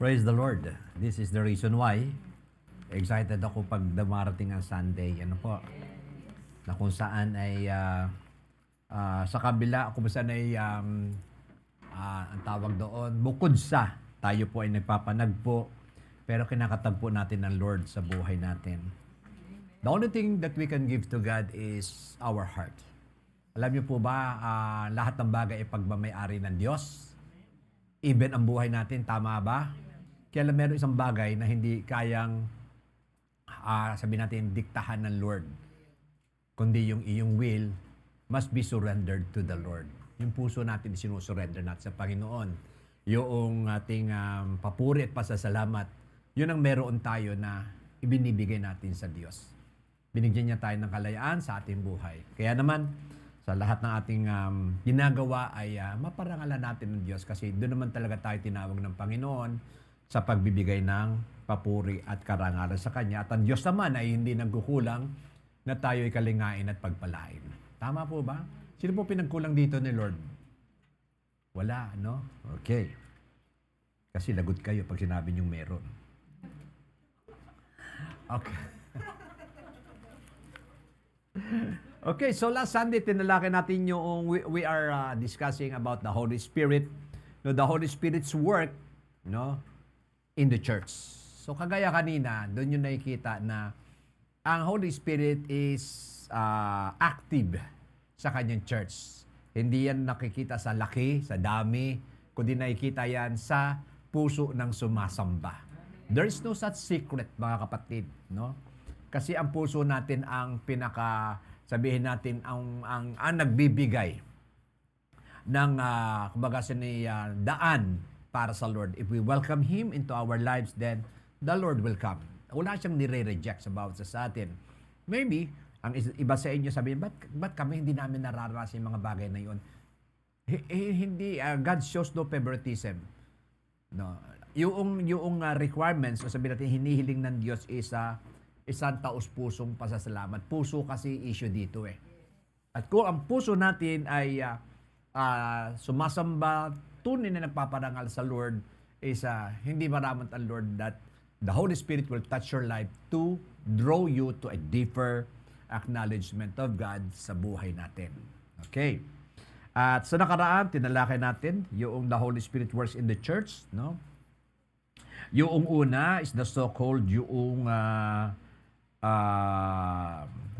Praise the Lord. This is the reason why excited ako pag dumarating ang Sunday. Ano po? Na kung saan ay sa kabila, kung saan ay ang tawag doon, bukod sa tayo po ay nagpapanagpo, pero kinakatagpo natin ng Lord sa buhay natin. The only thing that we can give to God is our heart. Alam niyo po ba, lahat ng bagay ay pagmamayari ng Diyos? Even ang buhay natin, tama ba? Kaya lang meron isang bagay na hindi kayang, sabihin natin, diktahan ng Lord. Kundi yung iyong will must be surrendered to the Lord. Yung puso natin, sinusurrender natin sa Panginoon. Yung ating papuri at pasasalamat, yun ang meron tayo na ibinibigay natin sa Diyos. Binigyan niya tayo ng kalayaan sa ating buhay. Kaya naman, sa lahat ng ating ginagawa ay maparangalan natin ng Diyos kasi doon naman talaga tayo tinawag ng Panginoon sa pagbibigay ng papuri at karangalan sa Kanya. At ang Diyos naman ay hindi nagkukulang na tayo ay kalingain at pagpalain. Tama po ba? Sino po pinagkulang dito ni Lord? Wala, no? Okay. Kasi lagot kayo pag sinabi niyong meron. Okay. Okay, so last Sunday, tinalakay natin yung, we are discussing about the Holy Spirit. No, the Holy Spirit's work, no, in the church. So kagaya kanina, doon yung nakikita na ang Holy Spirit is active sa kanyang church. Hindi yan nakikita sa laki, sa dami, kundi nakikita yan sa puso ng sumasamba. There is no such secret, mga kapatid, no? Kasi ang puso natin ang sabihin natin, ang nagbibigay ng, kumbaga daan para sa Lord. If we welcome Him into our lives, then the Lord will come. Wala siyang nire-reject sa bawat sa atin. Maybe, ang iba sa inyo sabihin, ba't kami hindi namin nararasan yung mga bagay na yun? Hindi, God shows no favoritism. No. Yung requirements, o sabihin natin, hinihiling ng Diyos is isang taos-pusong pasasalamat. Puso kasi issue dito eh. At kung ang puso natin ay sumasamba, tunay na nagpaparangal sa Lord, is hindi maramot ang Lord that the Holy Spirit will touch your life to draw you to a deeper acknowledgement of God sa buhay natin. Okay. At sa nakaraan, tinalakay natin yung the Holy Spirit works in the church, no? Yung una is the so-called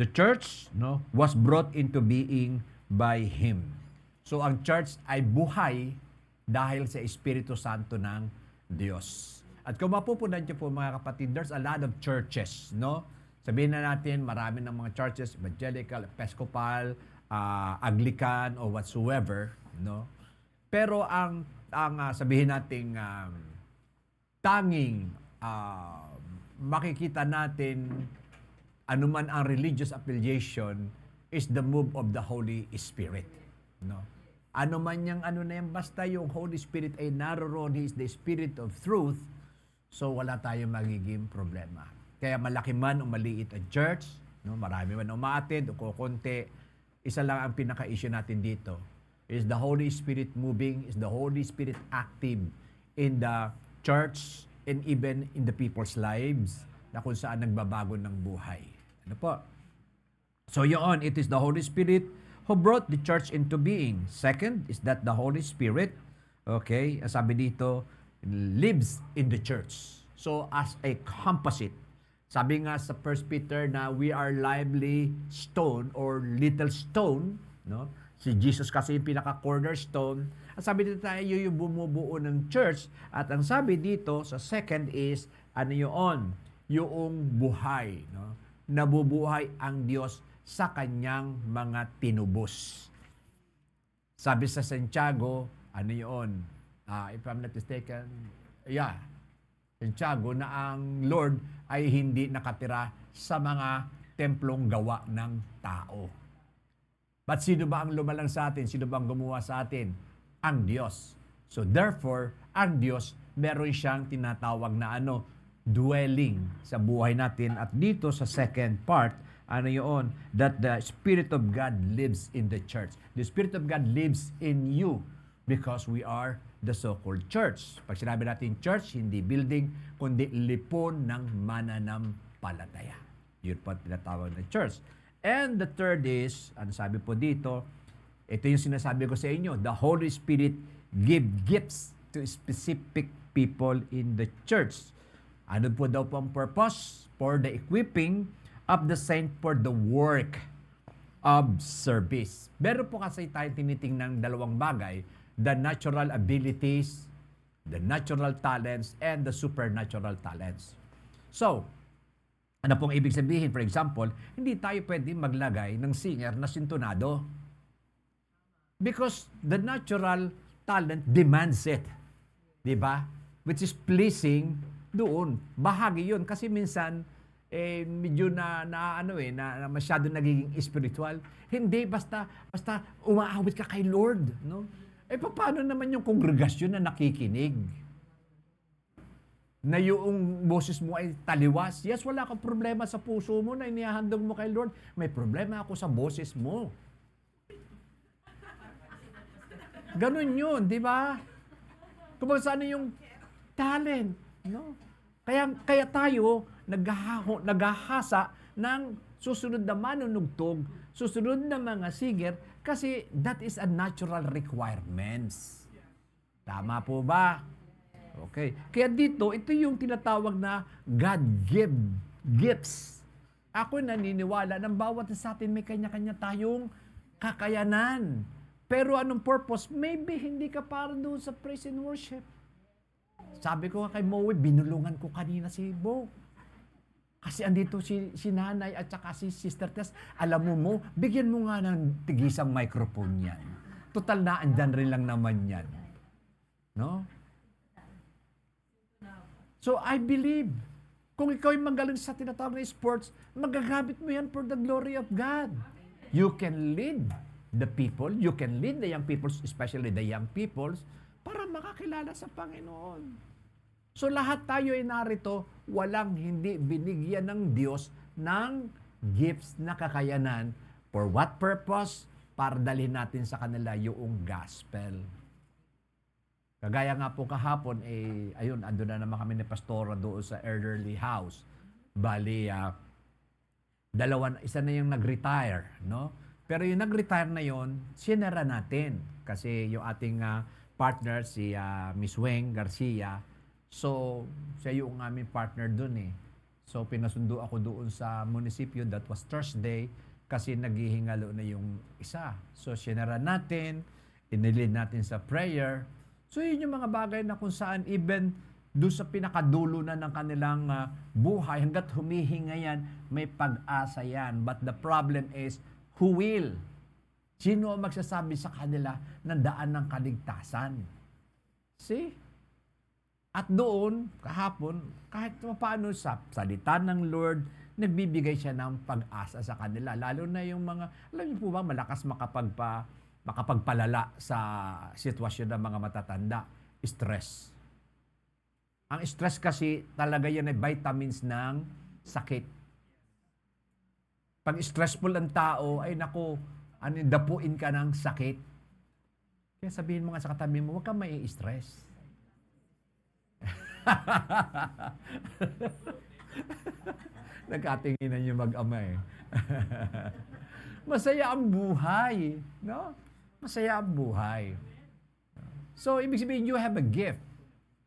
the church, no, was brought into being by Him. So ang church ay buhay dahil sa Espiritu Santo ng Diyos. At kung mapupunan niyo po mga kapatid, there's a lot of churches, no? Sabihin na natin, marami ng mga churches, evangelical, Episcopal, Anglican, or whatsoever, no? Pero ang sabihin nating tanging makikita natin anuman ang religious affiliation is the move of the Holy Spirit, no? Ano man yang na yan, basta yung Holy Spirit ay naroon, He is the Spirit of truth, so wala tayong magiging problema. Kaya malaki man o maliit ang church, no, marami man umaatid o kukunti, isa lang ang pinaka-issue natin dito is the Holy Spirit moving, is the Holy Spirit active in the church and even in the people's lives na kung saan nagbabago ng buhay. Ano po? So yun, it is the Holy Spirit who brought the church into being. Second is that the Holy Spirit, okay, sabi dito, lives in the church. So as a composite, sabi nga sa 1 Peter na we are lively stone or little stone, no? Si Jesus kasi yung pinaka-cornerstone. At sabi dito tayo yung bumubuo ng church. At ang sabi dito sa second is, ano yun? Yung buhay, no? Nabubuhay ang Diyos sa kanyang mga tinubos. Sabi sa Santiago, ano yun? If I'm not mistaken, Santiago, na ang Lord ay hindi nakatira sa mga templong gawa ng tao. But sino ba ang lumalang sa atin? Sino ba ang gumawa sa atin? Ang Diyos. So therefore, ang Diyos, meron siyang tinatawag na dwelling sa buhay natin. At dito sa second part, yun? That the Spirit of God lives in the church. The Spirit of God lives in you because we are the so-called church. Pag sinabi natin church, hindi building, kundi lipon ng mananampalataya. Yun po tinatawag na church. And the third is, ano sabi po dito, ito yung sinasabi ko sa inyo, the Holy Spirit give gifts to specific people in the church. Ano po daw po ang purpose? For the equipping of the saint for the work of service. Meron po kasi tayo tinitingnan dalawang bagay, the natural abilities, the natural talents, and the supernatural talents. So, ano pong ibig sabihin? For example, hindi tayo pwede maglagay ng singer na sintonado. Because the natural talent demands it. Diba? Which is pleasing doon. Bahagi yun. Kasi minsan, medyo na masyado nagiging spiritual. Hindi, basta umaawit ka kay Lord. No? Paano naman yung kongregasyon na nakikinig? Na yung boses mo ay taliwas. Yes, wala kang problema sa puso mo na inihahandog mo kay Lord. May problema ako sa boses mo. Ganun yun, di ba? Kung saan yung talent, no? Kaya tayo naghahasa ng susunod na manunugtog, susunod na mga singer, kasi that is a natural requirements. Tama po ba? Okay. Kaya dito, ito yung tinatawag na God-give gifts. Ako naniniwala ng bawat sa atin may kanya-kanya tayong kakayanan. Pero anong purpose? Maybe hindi ka para doon sa praise and worship. Sabi ko kay Moe, binulungan ko kanina si Bo. Kasi andito si nanay at saka si Sister Tess. Alam mo, bigyan mo nga ng tigisang microphone yan. Total na, andyan rin lang naman yan. No? So, I believe, kung ikaw ay magaling sa tinatawag na sports, magagamit mo yan for the glory of God. You can lead the people, you can lead the young people, especially the young people, para makakilala sa Panginoon. So, lahat tayo ay narito, walang hindi binigyan ng Diyos ng gifts na kakayanan. For what purpose? Para dalhin natin sa kanila yung gospel. Kagaya nga po kahapon, ayun, ando na naman kami ni Pastora doon sa elderly house. Bali, isa na yung nag-retire, no? Pero yung nag-retire na yon, sinara natin. Kasi yung ating partner, si Miss Weng Garcia, so, siya yung aming partner doon eh. So, pinasundo ako doon sa munisipyo, that was Thursday, kasi naghihingalo na yung isa. So, sinara natin, inilid natin sa prayer. So, yun yung mga bagay na kung saan even doon sa pinakadulo na ng kanilang buhay, hanggat humihinga yan, may pag-asa yan. But the problem is, who will? Sino ang magsasabi sa kanila ng daan ng kaligtasan? See? At doon, kahapon, kahit paano sa salita ng Lord, nagbibigay siya ng pag-asa sa kanila. Lalo na yung mga, alam niyo po ba, malakas makapagpalala sa sitwasyon ng mga matatanda, stress. Ang stress kasi talaga yan ay vitamins ng sakit. Pag stressful ang tao, ay naku, dapuin ka ng sakit. Kaya sabihin mo nga sa katabi mo, huwag kang may stress. Nagkatinginan yung mag-ama eh. Masaya ang buhay. No? Masaya ang buhay. So, ibig sabihin, you have a gift.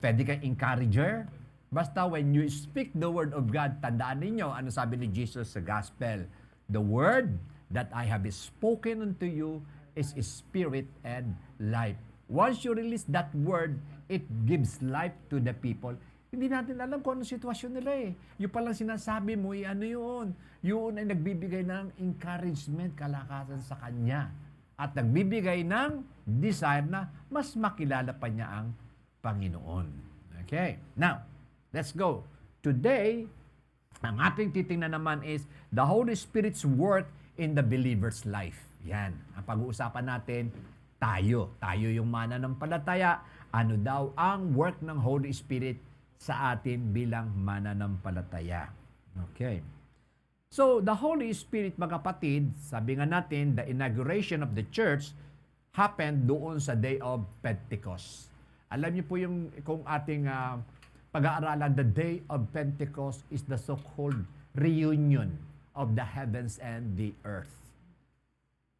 Pwede kang encourager. Basta when you speak the word of God, tandaan ninyo, ano sabi ni Jesus sa gospel? The word that I have spoken unto you is spirit and life. Once you release that word, it gives life to the people. Hindi natin alam kung anong sitwasyon nila eh. Yung palang sinasabi mo, ano yun? Yun ay nagbibigay ng encouragement, kalakasan sa kanya. At nagbibigay ng desire na mas makilala pa niya ang Panginoon. Okay, now, let's go. Today, ang ating titingnan naman is the Holy Spirit's work in the believer's life. Yan, ang pag-uusapan natin, tayo yung mananampalataya. Ano daw ang work ng Holy Spirit sa atin bilang mananampalataya. Okay. So, the Holy Spirit, mga kapatid, sabi nga natin, the inauguration of the church happened doon sa day of Pentecost. Alam niyo po yung kung ating pag-aaralan, the day of Pentecost is the so-called reunion of the heavens and the earth.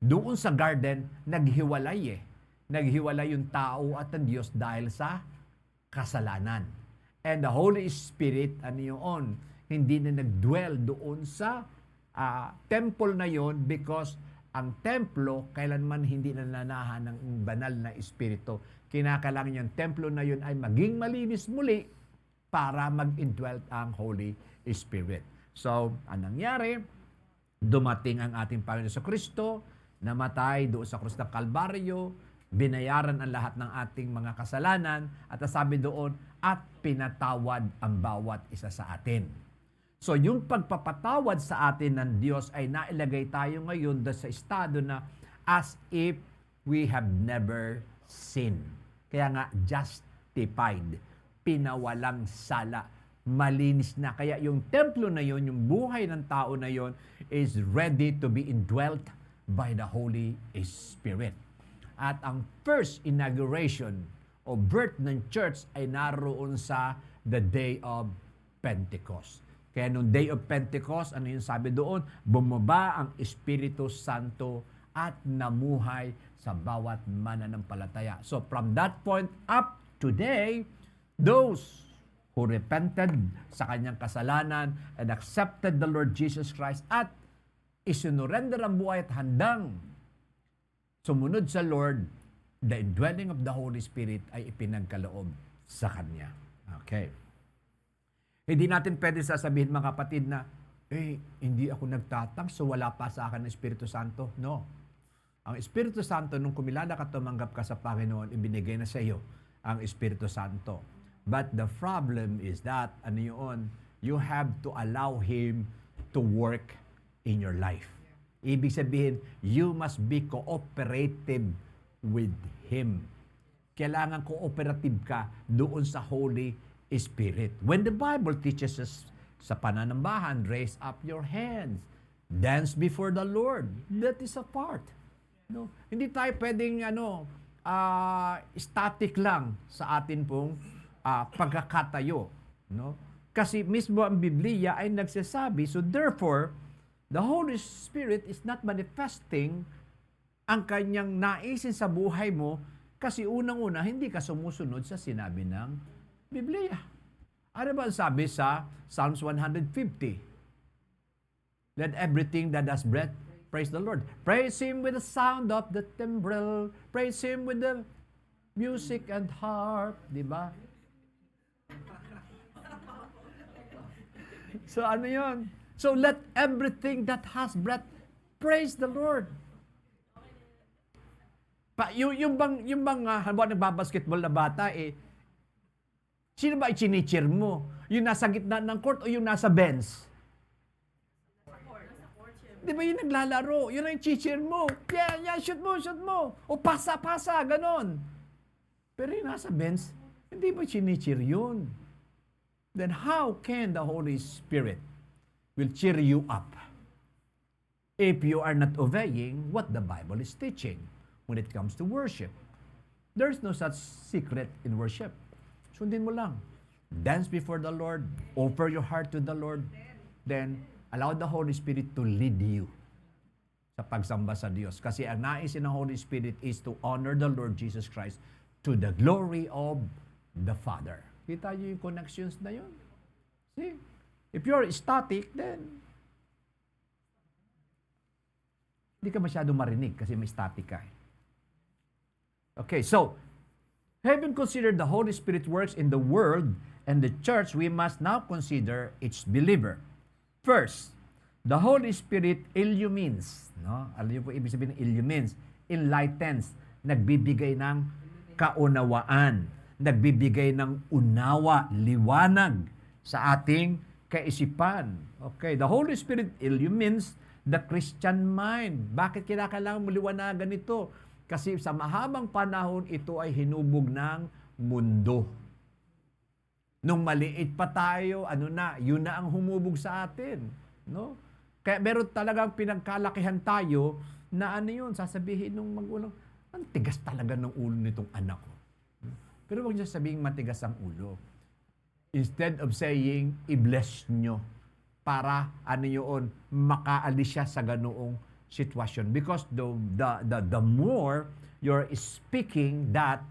Doon sa garden, naghiwalay eh. Naghiwalay yung tao at ang Diyos dahil sa kasalanan. And the Holy Spirit, ano yun? Hindi na nagdwell doon sa temple na yon, because ang templo, kailanman hindi nananahan ng banal na espiritu. Kinakailangan yung templo na yun ay maging malinis muli para mag-indwelt ang Holy Spirit. So, anong nangyari? Dumating ang ating Panginoon sa Kristo, namatay doon sa krus ng Kalbaryo, binayaran ang lahat ng ating mga kasalanan, at sabi doon, at pinatawad ang bawat isa sa atin. So, yung pagpapatawad sa atin ng Diyos ay nailagay tayo ngayon sa estado na as if we have never sinned. Kaya nga, justified, pinawalang sala, malinis na. Kaya yung templo na yon, yung buhay ng tao na yon, is ready to be indwelt by the Holy Spirit. At ang first inauguration o birth ng church ay naroon sa the day of Pentecost. Kaya nung day of Pentecost, ano yung sabi doon? Bumaba ang Espiritu Santo at namuhay sa bawat mananampalataya. So from that point up today, those who repented sa kanyang kasalanan and accepted the Lord Jesus Christ at isinurrender ang buhay at handang sumunod sa Lord, the indwelling of the Holy Spirit ay ipinagkaloob sa Kanya. Okay. Hindi natin pwede sasabihin, mga kapatid, na, hindi ako nagtatang, so wala pa sa akin ang Espiritu Santo. No. Ang Espiritu Santo, nung kumilala ka, tumanggap ka sa Panginoon, ibinigay na sa iyo ang Espiritu Santo. But the problem is that, you have to allow Him to work in your life. Ibig sabihin, you must be cooperative with Him. Kailangan cooperative ka doon sa Holy Spirit. When the Bible teaches us sa pananambahan, raise up your hands, dance before the Lord. That is a part. No? Hindi tayo pwedeng static lang sa atin pong pagkakatayo. No? Kasi mismo ang Biblia ay nagsasabi, so therefore, the Holy Spirit is not manifesting ang kanyang naisin sa buhay mo kasi unang-una, hindi ka sumusunod sa sinabi ng Biblia. Ano ba ang sabi sa Psalms 150? Let everything that has breath praise the Lord. Praise Him with the sound of the timbrel. Praise Him with the music and harp. Diba? So ano yun? So let everything that has breath praise the Lord. Yung bang halimbawa nagbabasketball na bata, sino ba i-cheer mo? Yung nasa gitna ng court o yung nasa bench? Di ba yung naglalaro? Yun ang cheer mo. Yeah, shoot mo. O pasa, ganon. Pero yung nasa bench, hindi ba cheer yun? Then how can the Holy Spirit will cheer you up if you are not obeying what the Bible is teaching when it comes to worship? There's no such secret in worship. Sundin mo lang. Dance before the Lord. Offer your heart to the Lord. Then, allow the Holy Spirit to lead you sa pagsamba sa Diyos. Kasi ang nais ng Holy Spirit is to honor the Lord Jesus Christ to the glory of the Father. Kita niyo yung connections na yun? See? If you're static, then hindi ka masyado marinig kasi may static ka. Okay, so, having considered the Holy Spirit works in the world and the church, we must now consider its believer. First, the Holy Spirit illumines. No? Alam niyo po ibig sabihin ng illumines? Enlightens. Nagbibigay ng kaunawaan. Nagbibigay ng unawa, liwanag sa ating kaisipan. Okay, the Holy Spirit illumines the Christian mind. Bakit kailangan mo liwanagan ito? Kasi sa mahabang panahon, ito ay hinubog ng mundo. Nung maliit pa tayo, yun na ang humubog sa atin. No? Kaya meron talagang pinagkalakihan tayo na yun, sasabihin ng magulang, ang tigas talaga ng ulo nitong anak ko. Pero huwag niyo sabihing matigas ang ulo. Instead of saying, i-bless nyo para ano yun, makaalis siya sa ganoong sitwasyon. Because the more you're speaking that,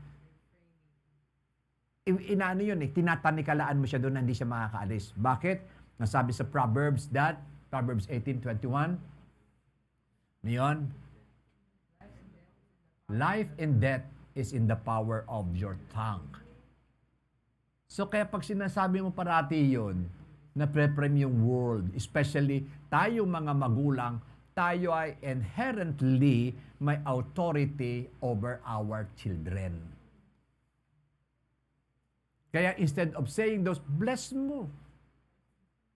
inaano yun tinatanikalaan mo siya doon na hindi siya makakaalis. Bakit? Nasabi sa Proverbs 18:21, ngayon, life and death is in the power of your tongue. So kaya pag sinasabi mo parati yun, na pre-prem yung world, especially tayong mga magulang, tayo ay inherently may authority over our children. Kaya instead of saying those, bless mo.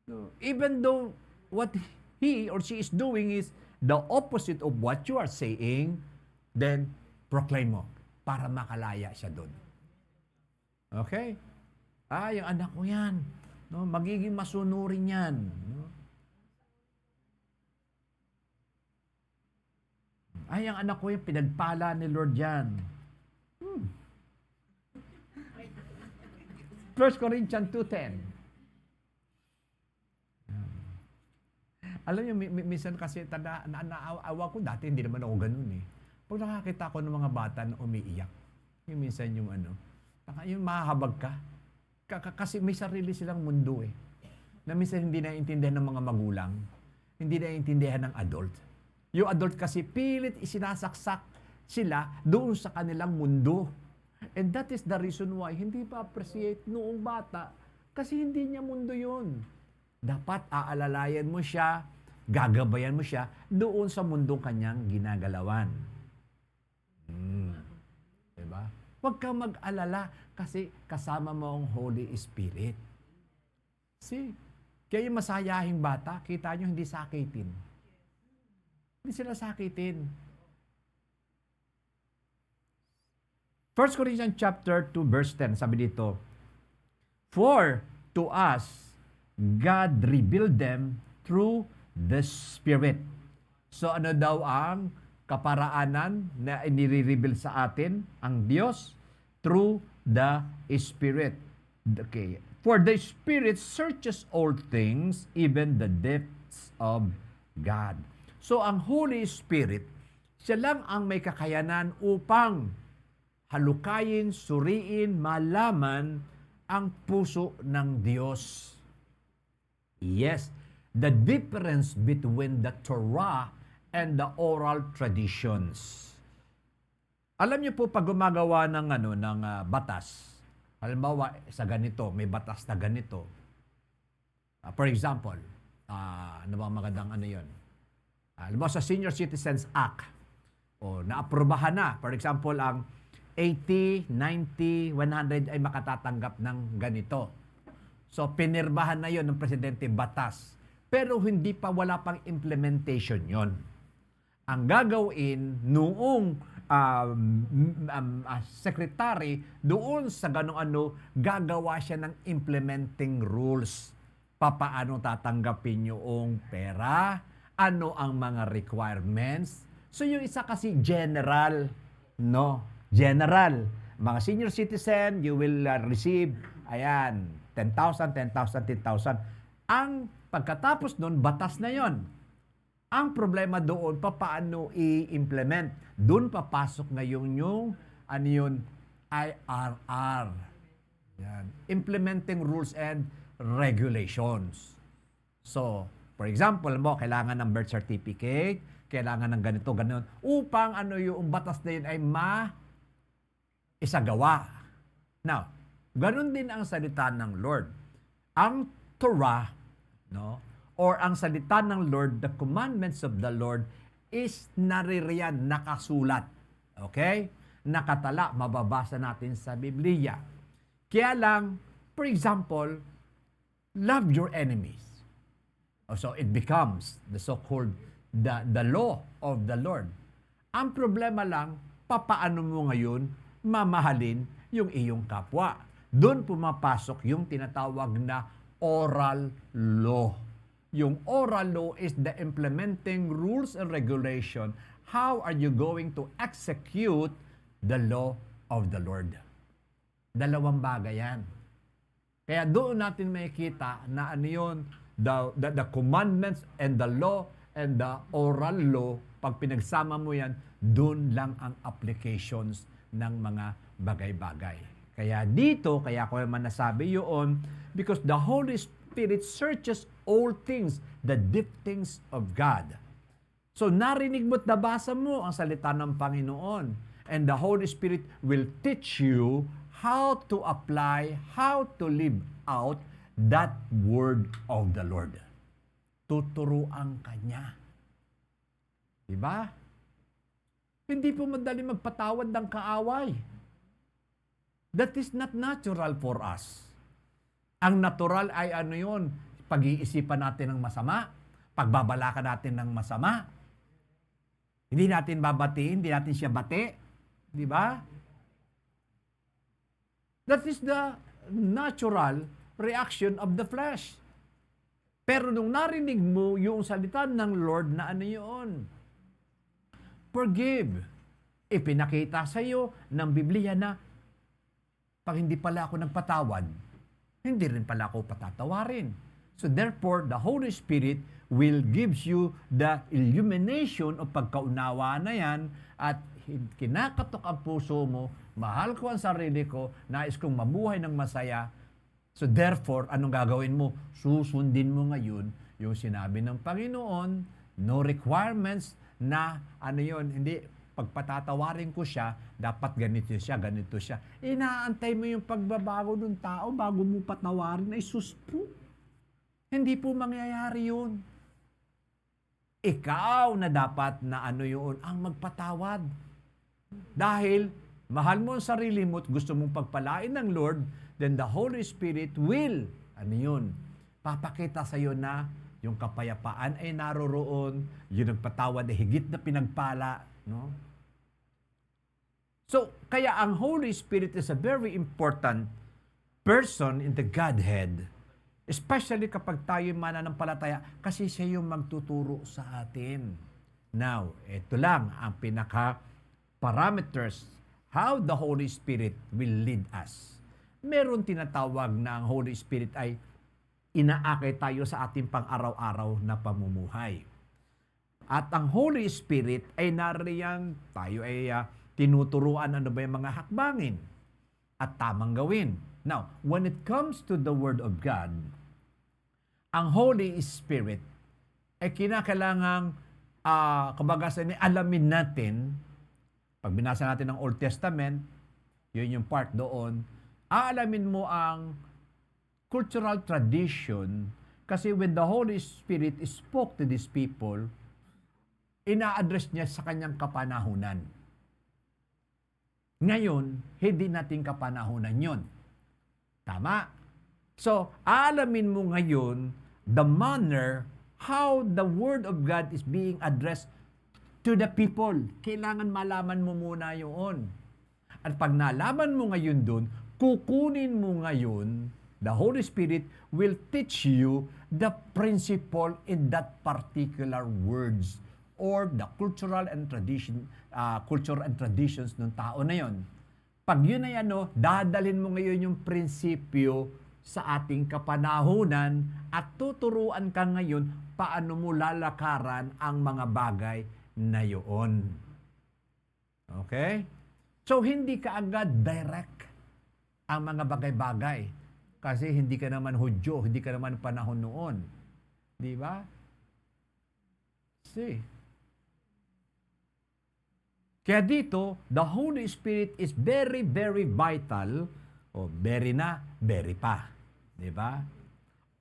No. Even though what he or she is doing is the opposite of what you are saying, then proclaim mo para makalaya siya doon. Okay? Yung anak ko yan. No, magiging masunurin yan. No? Yung anak ko yan, pinagpala ni Lord yan. 1 Corinthians 2:10. Alam niyo, minsan kasi naawa ko dati, hindi naman ako ganun eh. Pag nakakita ko ng mga bata na umiiyak, yung minsan yung yung mahahabag ka. Kasi may sarili silang mundo eh. Na minsan hindi naiintindihan ng mga magulang, hindi naiintindihan ng adult. Yung adult kasi pilit isinasaksak sila doon sa kanilang mundo. And that is the reason why hindi pa appreciate noong bata kasi hindi niya mundo yun. Dapat aalalayan mo siya, gagabayan mo siya doon sa mundong kanyang ginagalawan. Diba? Huwag kang mag-alala kasi kasama mo ang Holy Spirit. See? Kaya yung masayahing bata, kita nyo hindi sakitin. Hindi sila sakitin. 1 Corinthians chapter 2 verse 10, sabi dito, for to us, God revealed them through the Spirit. So ano daw ang kaparaanan na inire-reveal sa atin ang Diyos? Through the Spirit. Okay. For the Spirit searches all things, even the depths of God. So ang Holy Spirit, siya lang ang may kakayanan upang halukayin, suriin, malaman ang puso ng Diyos. Yes, the difference between the Torah and the oral traditions. Alam niyo po pag gumagawa ng batas, halimbawa sa ganito, may batas na ganito. For example, ano ba magandang yun? Halimbawa sa Senior Citizens Act, naaprubahan na. For example, ang 80, 90, 100 ay makatatanggap ng ganito. So, pinirmahan na yon ng Presidente batas. Pero hindi pa, wala pang implementation yon. Ang gagawin noong secretary, doon sa gagawa siya ng implementing rules. Papaano tatanggapin yung pera? Ano ang mga requirements? So, yung isa kasi general, no? General, mga senior citizen, you will receive, 10,000, 10,000, 10,000. Ang pagkatapos nun, batas na yon. Ang problema doon, paano i-implement? Doon papasok ngayon yung, IRR. Yan. Implementing Rules and Regulations. So, for example kailangan ng birth certificate, kailangan ng ganito, gano'n, upang yung batas na yun ay isagawa. Now, ganun din ang salita ng Lord. Ang Torah, no, or ang salita ng Lord, the commandments of the Lord, is naririyan, nakasulat. Okay? Nakatala, mababasa natin sa Biblia. Kaya lang, for example, love your enemies. So it becomes the so-called the law of the Lord. Ang problema lang, papaano mo ngayon mamahalin yung iyong kapwa. Doon pumapasok yung tinatawag na oral law. Yung oral law is the implementing rules and regulation. How are you going to execute the law of the Lord? Dalawang bagay yan. Kaya doon natin makikita na ano yun, the commandments and the law and the oral law, pag pinagsama mo yan, doon lang ang applications ng mga bagay-bagay. Kaya dito, kaya ko naman nasabi yun, because the Holy Spirit searches all things, the deep things of God. So narinig mo at nabasa mo ang salita ng Panginoon. And the Holy Spirit will teach you how to apply, how to live out that word of the Lord. Tuturuan ka niya. Diba? Hindi po madali magpatawad ng kaaway. That is not natural for us. Ang natural ay ano yun? Pag-iisipan natin ng masama, pagbabalakan natin ng masama. Hindi natin babatiin, hindi natin siya bati. Di ba? That is the natural reaction of the flesh. Pero nung narinig mo yung salita ng Lord na ano yun? Forgive. Ipinakita sa iyo ng Biblia na pag hindi pala ako nagpatawad, hindi rin pala ako patatawarin. So therefore, the Holy Spirit will gives you the illumination o pagkaunawa na yan at kinakatok ang puso mo, mahal ko ang sarili ko, nais kong mabuhay ng masaya. So therefore, anong gagawin mo? Susundin mo ngayon yung sinabi ng Panginoon, no requirements na ano yun, hindi, pagpatatawarin ko siya, dapat ganito siya. Inaantay mo yung pagbabago ng tao bago mo patawarin, ay sus po. Hindi po mangyayari yun. Ikaw na dapat na ano yun, ang magpatawad. Dahil mahal mo ang sarili mo at gusto mong pagpalain ng Lord, then the Holy Spirit will, ano yun, papakita sa iyo na yung kapayapaan ay naroroon, yung nagpatawad ay higit na pinagpala, no? So, kaya ang Holy Spirit is a very important person in the Godhead, especially kapag tayo mananampalataya, kasi siya yung magtuturo sa atin. Now, ito lang ang pinaka-parameters how the Holy Spirit will lead us. Meron tinatawag na ang Holy Spirit ay inaakay tayo sa ating pang-araw-araw na pamumuhay. At ang Holy Spirit ay nariyan, tayo ay tinuturuan ano ba yung mga hakbangin at tamang gawin. Now, when it comes to the Word of God, ang Holy Spirit ay kinakailangang kumbaga sa alamin natin, pag binasa natin ang Old Testament, yun yung part doon, aalamin mo ang cultural tradition kasi when the Holy Spirit spoke to these people, ina-address niya sa kanyang kapanahunan. Ngayon, hindi natin kapanahunan yun. Tama? So, aalamin mo ngayon the manner how the Word of God is being addressed to the people. Kailangan malaman mo muna yun. At pag nalaman mo ngayon dun, kukunin mo ngayon, the Holy Spirit will teach you the principle in that particular words or the culture and traditions ng tao na yon. Pag yun ay dadalhin mo ngayon yung prinsipyo sa ating kapanahunan at tuturuan ka ngayon paano mo lalakaran ang mga bagay na yun. Okay? So, hindi ka agad direct ang mga bagay-bagay. Kasi hindi ka naman Hudyo, hindi ka naman panahon noon. Di ba? See? Kaya dito, the Holy Spirit is very, very vital. O, very na, very pa. Di ba?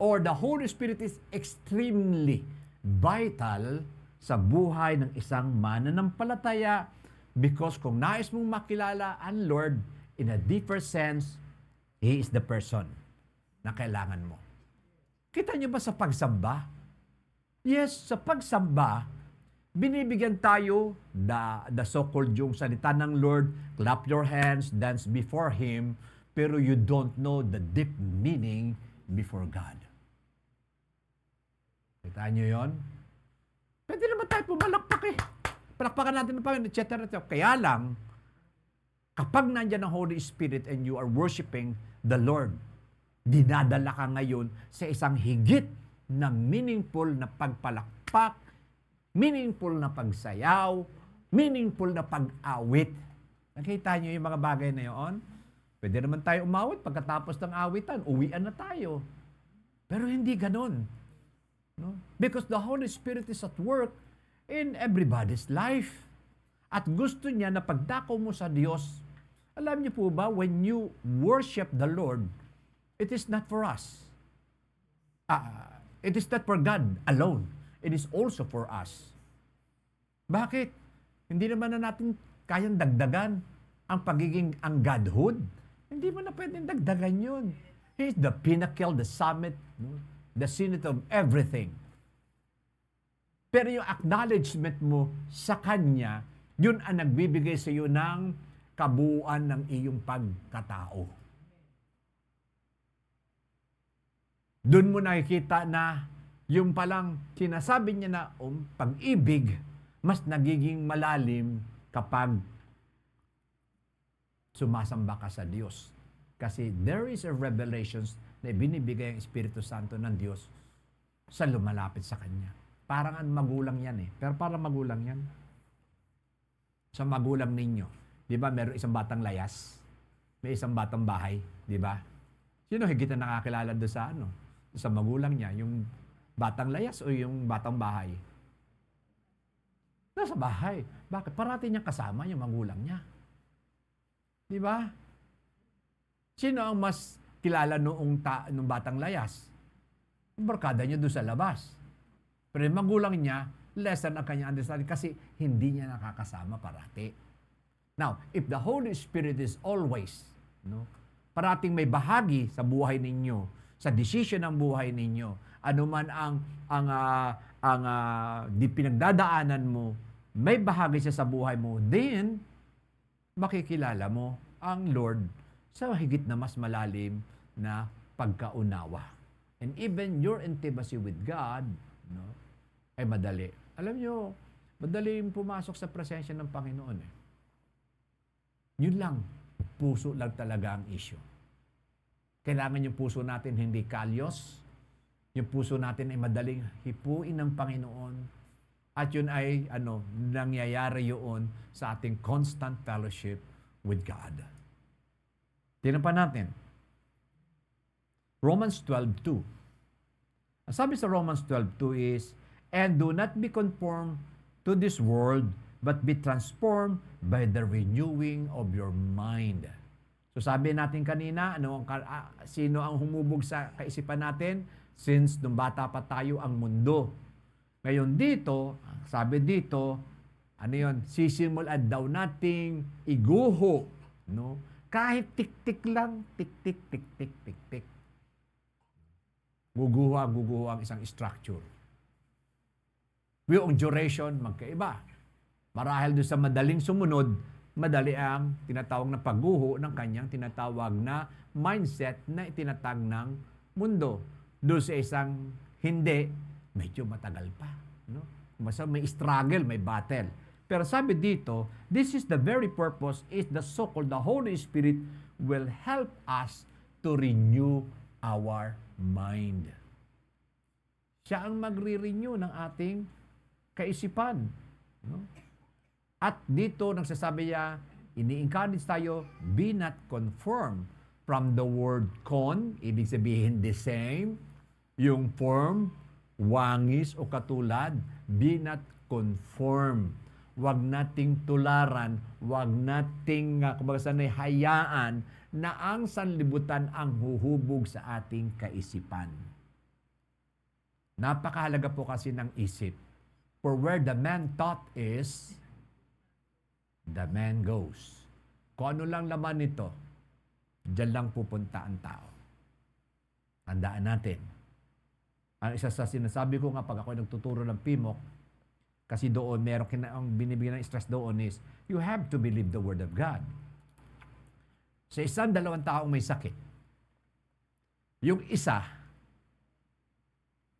Or the Holy Spirit is extremely vital sa buhay ng isang mananampalataya because kung nais mong makilala ang Lord in a deeper sense, He is the person na kailangan mo. Kita niyo ba sa pagsamba? Yes, sa pagsamba, binibigyan tayo the so-called yung salita ng Lord, clap your hands, dance before Him, pero you don't know the deep meaning before God. Kita niyo yon? Pwede naman tayo pumalakpak eh. Palakpakan natin ng Panginoon, etc. Kaya lang, Kapag nandyan ang Holy Spirit and you are worshiping the Lord, dinadala ka ngayon sa isang higit na meaningful na pagpalakpak, meaningful na pagsayaw, meaningful na pag-awit. Nakita niyo yung mga bagay na yun? Pwede naman tayo umawit pagkatapos ng awitan, uwian na tayo. Pero hindi ganun. No? Because the Holy Spirit is at work in everybody's life. At gusto niya na pagdako mo sa Diyos. Alam niyo po ba, when you worship the Lord, it is not for us. It is not for God alone. It is also for us. Bakit? Hindi naman na natin kayang dagdagan ang pagiging ang Godhood. Hindi mo na pwedeng dagdagan yun. He is the pinnacle, the summit, the zenith of everything. Pero yung acknowledgement mo sa Kanya, yun ang nagbibigay sa iyo ng kabuuan ng iyong pagkatao. Doon mo nakikita na yung palang sinasabi niya na pag-ibig, mas nagiging malalim kapag sumasamba ka sa Diyos. Kasi there is a revelations na binibigay ang Espiritu Santo ng Diyos sa lumalapit sa Kanya. Parang ang magulang yan eh. Pero parang magulang yan. Sa magulang ninyo. Di ba, meron isang batang layas? May isang batang bahay, di ba? Sino higit na nakakilala doon sa sa magulang niya, yung batang layas o yung batang bahay? Nasa bahay. Bakit? Parati niyang kasama yung magulang niya. Di ba? Sino ang mas kilala noong batang layas? Yung barkada niya doon sa labas. Pero yung magulang niya, lesson ang kanyang understanding kasi hindi niya nakakasama parati. Now, if the Holy Spirit is always, parating may bahagi sa buhay ninyo, sa decision ng buhay ninyo, anuman ang di pinagdadaanan mo, may bahagi siya sa buhay mo, then makikilala mo ang Lord sa higit na mas malalim na pagkaunawa. And even your intimacy with God, ay madali. Alam nyo, madali pumasok sa presensya ng Panginoon eh. Yun lang, puso lang talaga ang issue. Kailangan yung puso natin hindi kalyos, yung puso natin ay madaling hipuin ng Panginoon, at yun ay nangyayari yun sa ating constant fellowship with God. Tingnan pa natin. Romans 12:2. Ang sabi sa Romans 12:2 is, and do not be conformed to this world, but be transformed by the renewing of your mind. So sabi natin kanina, sino ang humubog sa kaisipan natin? Since nung bata pa tayo ang mundo. Ngayon dito, sabi dito, sisimulan daw nating iguho, kahit tik-tik lang, tik-tik, tik-tik, tik-tik. Guguho ang isang structure. Yung duration, magkaiba. Marahil doon sa madaling sumunod, madali ang tinatawag na pagguho ng kanyang tinatawag na mindset na itinatag ng mundo. Doon sa isang hindi, medyo matagal pa. Basta may struggle, may battle. Pero sabi dito, this is the very purpose, is the so-called, the Holy Spirit will help us to renew our mind. Siya ang magre-renew ng ating kaisipan. At dito, nagsasabi niya, ini-encourage tayo, be not conformed from the word ibig sabihin the same, yung form, wangis o katulad, be not conformed. Huwag nating tularan, huwag nating, hayaan na ang sanlibutan ang huhubog sa ating kaisipan. Napakahalaga po kasi ng isip. For where the man thought is, the man goes. Kung ano lang laman nito, diyan lang pupunta ang tao. Tandaan natin. Ang isa sa sinasabi ko nga pag ako nagtuturo ng PMOC, kasi doon, ang binibigyan ng stress doon is, you have to believe the Word of God. Sa isang dalawang taong may sakit, yung isa,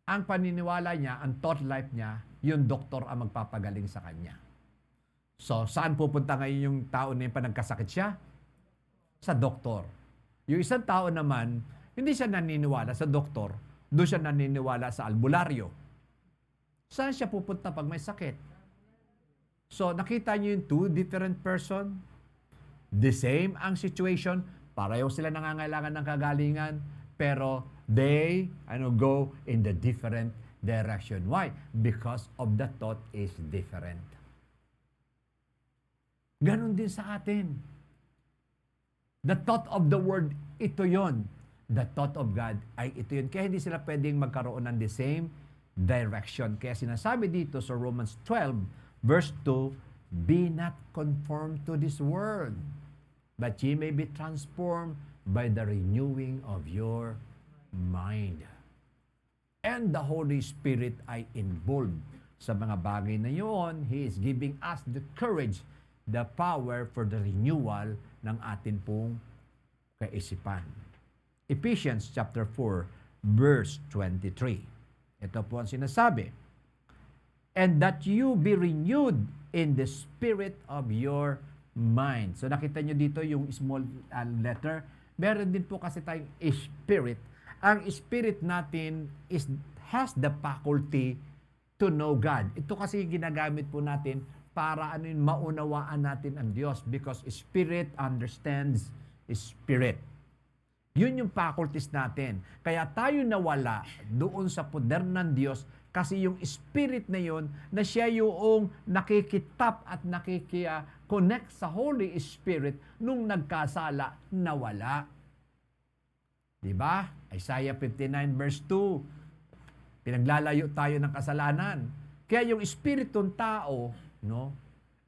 ang paniniwala niya, ang thought life niya, yung doktor ang magpapagaling sa kanya. So, saan pupunta ngayon yung tao na yung nagkasakit siya? Sa doktor. Yung isang tao naman, hindi siya naniniwala sa doktor, doon siya naniniwala sa albularyo. Saan siya pupunta pag may sakit? So, nakita niyo yung two different person? The same ang situation, pareho sila nangangailangan ng kagalingan, pero they go in the different direction. Why? Because of the thought is different. Ganon din sa atin. The thought of the word, ito yon. The thought of God ay ito yun. Kaya hindi sila pwedeng magkaroon ng the same direction. Kaya sinasabi dito sa Romans 12, verse 2, be not conformed to this world, but ye may be transformed by the renewing of your mind. And the Holy Spirit ay involved sa mga bagay na yun. He is giving us the courage, the power for the renewal ng atin pong kaisipan. Ephesians chapter 4, verse 23. Ito po ang sinasabi. And that you be renewed in the spirit of your mind. So nakita nyo dito yung small letter. Meron din po kasi tayong spirit. Ang spirit natin has the faculty to know God. Ito kasi ginagamit po natin para maunawaan natin ang Diyos, because spirit understands spirit. Yun yung faculties natin. Kaya tayo nawala doon sa poder ng Diyos kasi yung spirit na yun, na siya yung nakikitap at nakiki-connect sa Holy Spirit nung nagkasala, nawala. Diba? Isaiah 59 verse 2. Pinaglalayo tayo ng kasalanan. Kaya yung spiritong tao,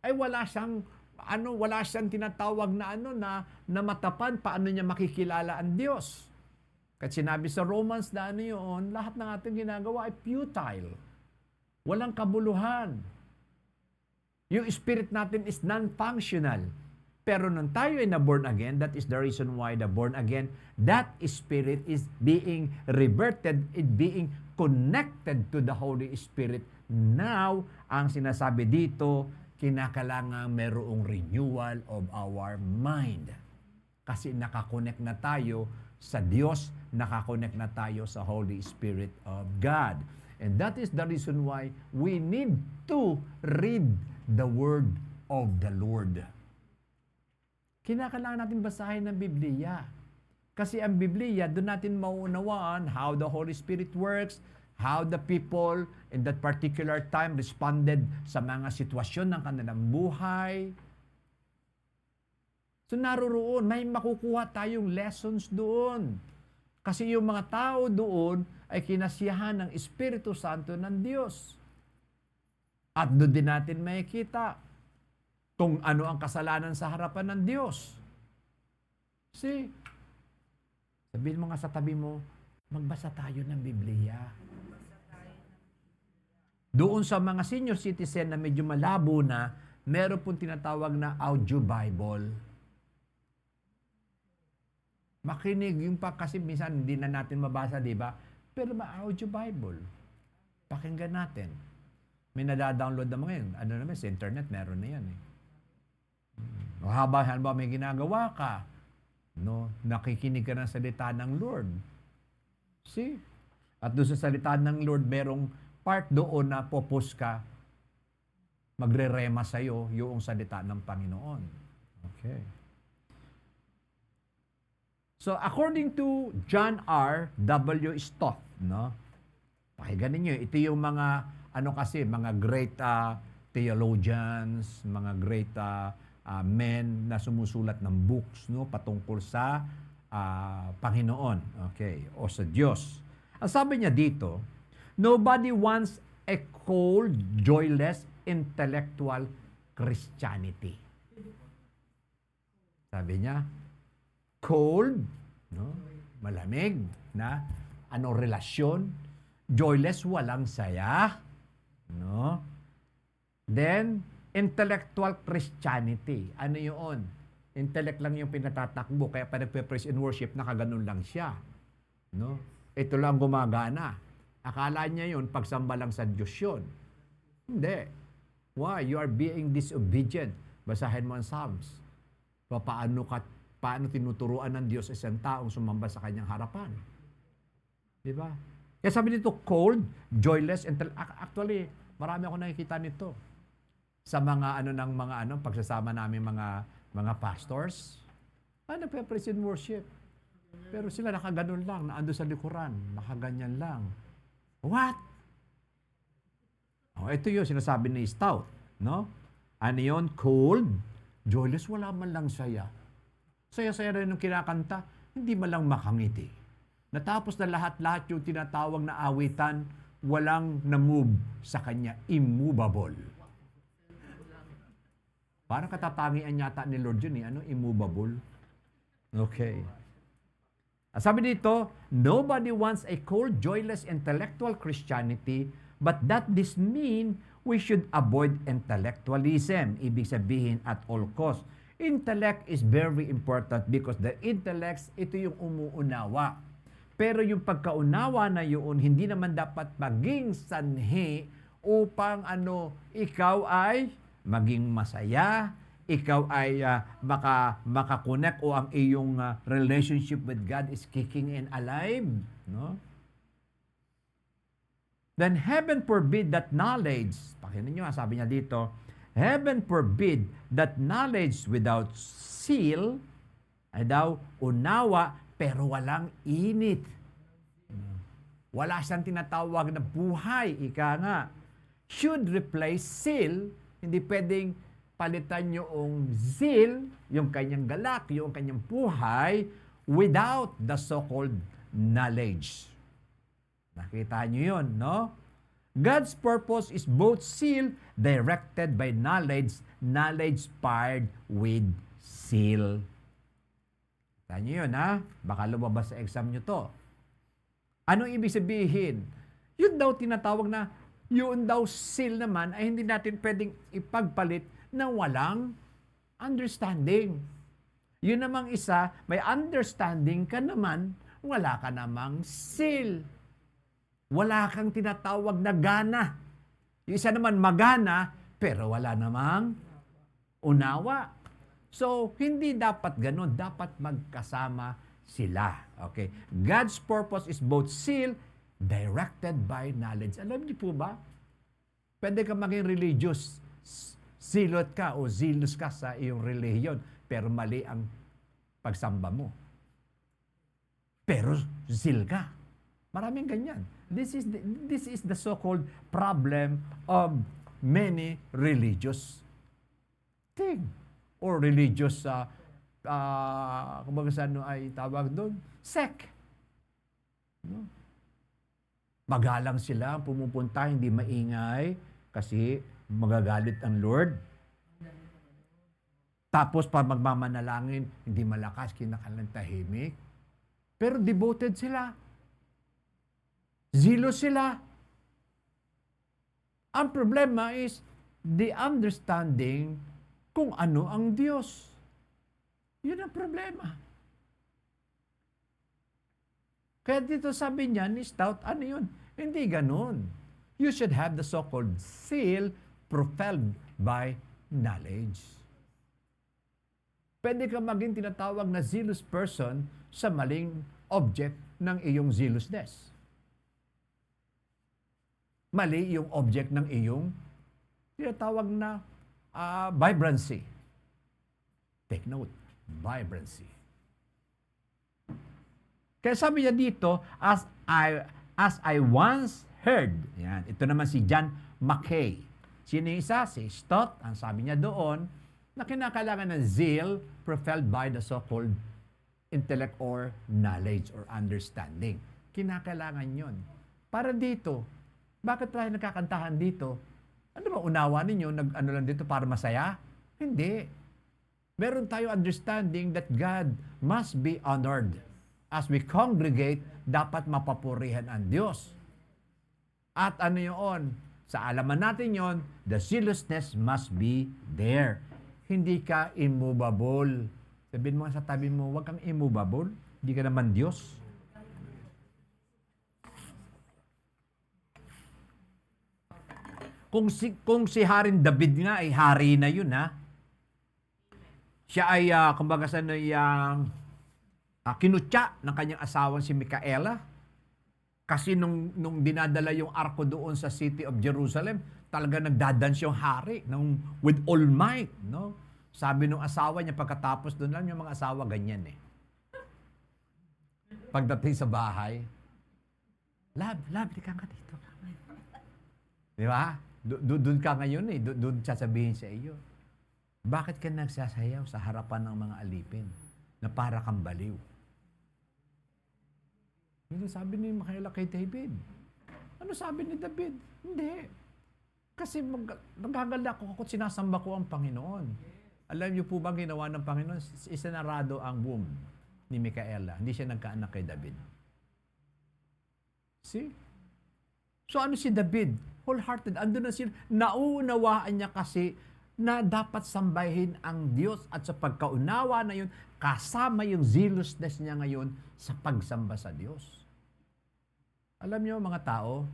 ay wala siyang tinatawag na matapan, paano niya makikilala ang Diyos. Kasi sinabi sa Romans na yun, lahat ng ating ginagawa ay futile. Walang kabuluhan. Yung spirit natin is non-functional. Pero nung tayo ay na-born again, that is the reason why the born again, that spirit is being reverted, it being connected to the Holy Spirit. Now, ang sinasabi dito, kinakailangan merong renewal of our mind. Kasi nakakonect na tayo sa Diyos, nakakonect na tayo sa Holy Spirit of God. And that is the reason why we need to read the Word of the Lord. Kinakailangan natin basahin ng Biblia. Kasi ang Biblia, doon natin mauunawaan how the Holy Spirit works, how the people in that particular time responded sa mga sitwasyon ng kanilang buhay. So naroon, may makukuha tayong lessons doon. Kasi yung mga tao doon ay kinasiyahan ng Espiritu Santo ng Diyos. At doon din natin makikita kung ano ang kasalanan sa harapan ng Diyos. See, sabihin mo nga sa tabi mo, magbasa tayo ng Biblia. Doon sa mga senior citizen na medyo malabo na, meron pong tinatawag na audio Bible. Makinig yung kasi minsan hindi na natin mabasa, di ba? Pero audio Bible. Pakinggan natin. May nadadownload na mga yun. Ano naman, sa internet, meron na yan eh. O habang may ginagawa ka, nakikinig ka ng salita ng Lord. See? At doon sa salita ng Lord, merong part doon na popos ka, magre-rema sa'yo yung salita ng Panginoon. Okay. So, according to John R. W. Stott, pakinggan ninyo, ito yung mga, mga great theologians, mga great men na sumusulat ng books, patungkol sa Panginoon, okay, o sa Diyos. Ang sabi niya dito, nobody wants a cold, joyless, intellectual Christianity. Sabi niya, cold, malamig na relasyon, joyless, walang saya, then intellectual Christianity. Ano yun? Intellect lang yung pinatatakbo, kaya pa nagpe-praise and worship, nakaganon lang siya. Ito lang gumagana. Akala niya yun, pagsamba lang sa Diyos yun. Hindi. Why? You are being disobedient. Basahin mo ang Psalms. Paano tinuturuan ng Diyos isang taong sumamba sa kanyang harapan? Di ba? Kaya sabi dito, cold, joyless, actually, marami ako nakikita nito sa mga pagsasama namin mga pastors. Nagpe-praise and worship. Pero sila nakaganon lang, naando sa likuran, nakaganyan lang. What? Ito yung sinasabi ni Stout, no? Ano yun? Cold, joyless, wala man lang saya. Saya-saya rin yung kinakanta, hindi man lang makangiti. Natapos na lahat-lahat yung tinatawag na awitan, walang na-move sa kanya, immovable. Parang katatangian yata ni Lord yun, immovable. Okay. Sabi dito, nobody wants a cold, joyless, intellectual Christianity, but that this mean we should avoid intellectualism. Ibig sabihin at all cost. Intellect is very important because the intellect, ito yung umuunawa. Pero yung pagkaunawa na yun, hindi naman dapat maging sanhi upang ikaw ay maging masaya, ikaw ay makakonect o ang iyong relationship with God is kicking in alive. No? Then heaven forbid that knowledge, pakinggan nyo, sabi niya dito, heaven forbid that knowledge without seal ay daw unawa pero walang init. Wala siyang tinatawag na buhay, ika nga. Should replace seal, hindi pwedeng palitan yung zeal, yung kanyang galak, yung kanyang buhay, without the so-called knowledge. Nakita nyo yun, no? God's purpose is both seal, directed by knowledge, knowledge paired with seal. Nakita nyo yun, ha? Baka lumabas sa exam nyo to. Anong ibig sabihin? Yun daw tinatawag na, yun daw seal naman ay hindi natin pwedeng ipagpalit na walang understanding. Yun namang isa, may understanding ka naman, wala ka namang seal. Wala kang tinatawag na gana. Yung isa naman magana, pero wala namang unawa. So, hindi dapat ganun. Dapat magkasama sila. Okay? God's purpose is both seal, directed by knowledge. Alam niyo po ba? Pwede ka maging religious. Silot ka o zealous ka sa iyong relihiyon, pero mali ang pagsamba mo. Pero zeal ka. Maraming ganyan. This is the so-called problem of many religious thing or religious kumbaga sa ay tawag doon, sect. No? Magalang sila, pumupunta, hindi maingay kasi magagalit ang Lord. Tapos pa magmamanalangin, hindi malakas, kinakalang tahimik. Pero devoted sila. Zealous sila. Ang problema is the understanding kung ano ang Diyos. Yun ang problema. Kaya dito sabi niya ni Stout, ano yun? Hindi ganun. You should have the so-called seal propelled by knowledge. Pwede ka maging tinatawag na zealous person sa maling object ng iyong zealousness. Mali yung object ng iyong tinatawag na vibrancy. Take note, vibrancy. Kaya sabi niya dito, as I once heard, yan, ito naman si John Mackay. Sino yung isa? Si Stott. Ang sabi niya doon, na kinakailangan ng zeal propelled by the so-called intellect or knowledge or understanding. Kinakailangan yon. Para dito, bakit tayo nagkakantahan dito? Ano ba, unawa ninyo, ano lang dito para masaya? Hindi. Meron tayo understanding that God must be honored. As we congregate, dapat mapapurihan ang Diyos. At ano yun? Sa alaman natin yon, the zealousness must be there. Hindi ka immovable. Sabihin mo sa tabi mo, huwag kang immovable. Hindi ka naman Diyos. Kung si Haring David nga ay hari na yun, ha? Siya ay, kumbaga sa kinutya ng kanyang asawang si Micaela. Kasi nung dinadala yung arko doon sa city of Jerusalem, talaga nagdadance yung hari with all might, no? Sabi nung asawa niya, pagkatapos doon lang, yung mga asawa ganyan eh. Pagdating sa bahay, love, di ka nga dito. Di ba? Doon ka ngayon eh. Doon sasabihin sa iyo. Bakit ka nagsasayaw sa harapan ng mga alipin na para kang baliw? Yun ang sabi ni Micaela kay David. Ano sabi ni David? Hindi. Kasi magagala ako at sinasamba ko ang Panginoon. Alam niyo po ba ginawa ng Panginoon? Isinarado ang womb ni Micaela. Hindi siya nagkaanak kay David. See? So ano si David? Wholehearted. Andun na sila. Nauunawaan niya kasi na dapat sambahin ang Diyos at sa pagkaunawa na yun, kasama yung zealousness niya ngayon sa pagsamba sa Diyos. Alam niyo mga tao,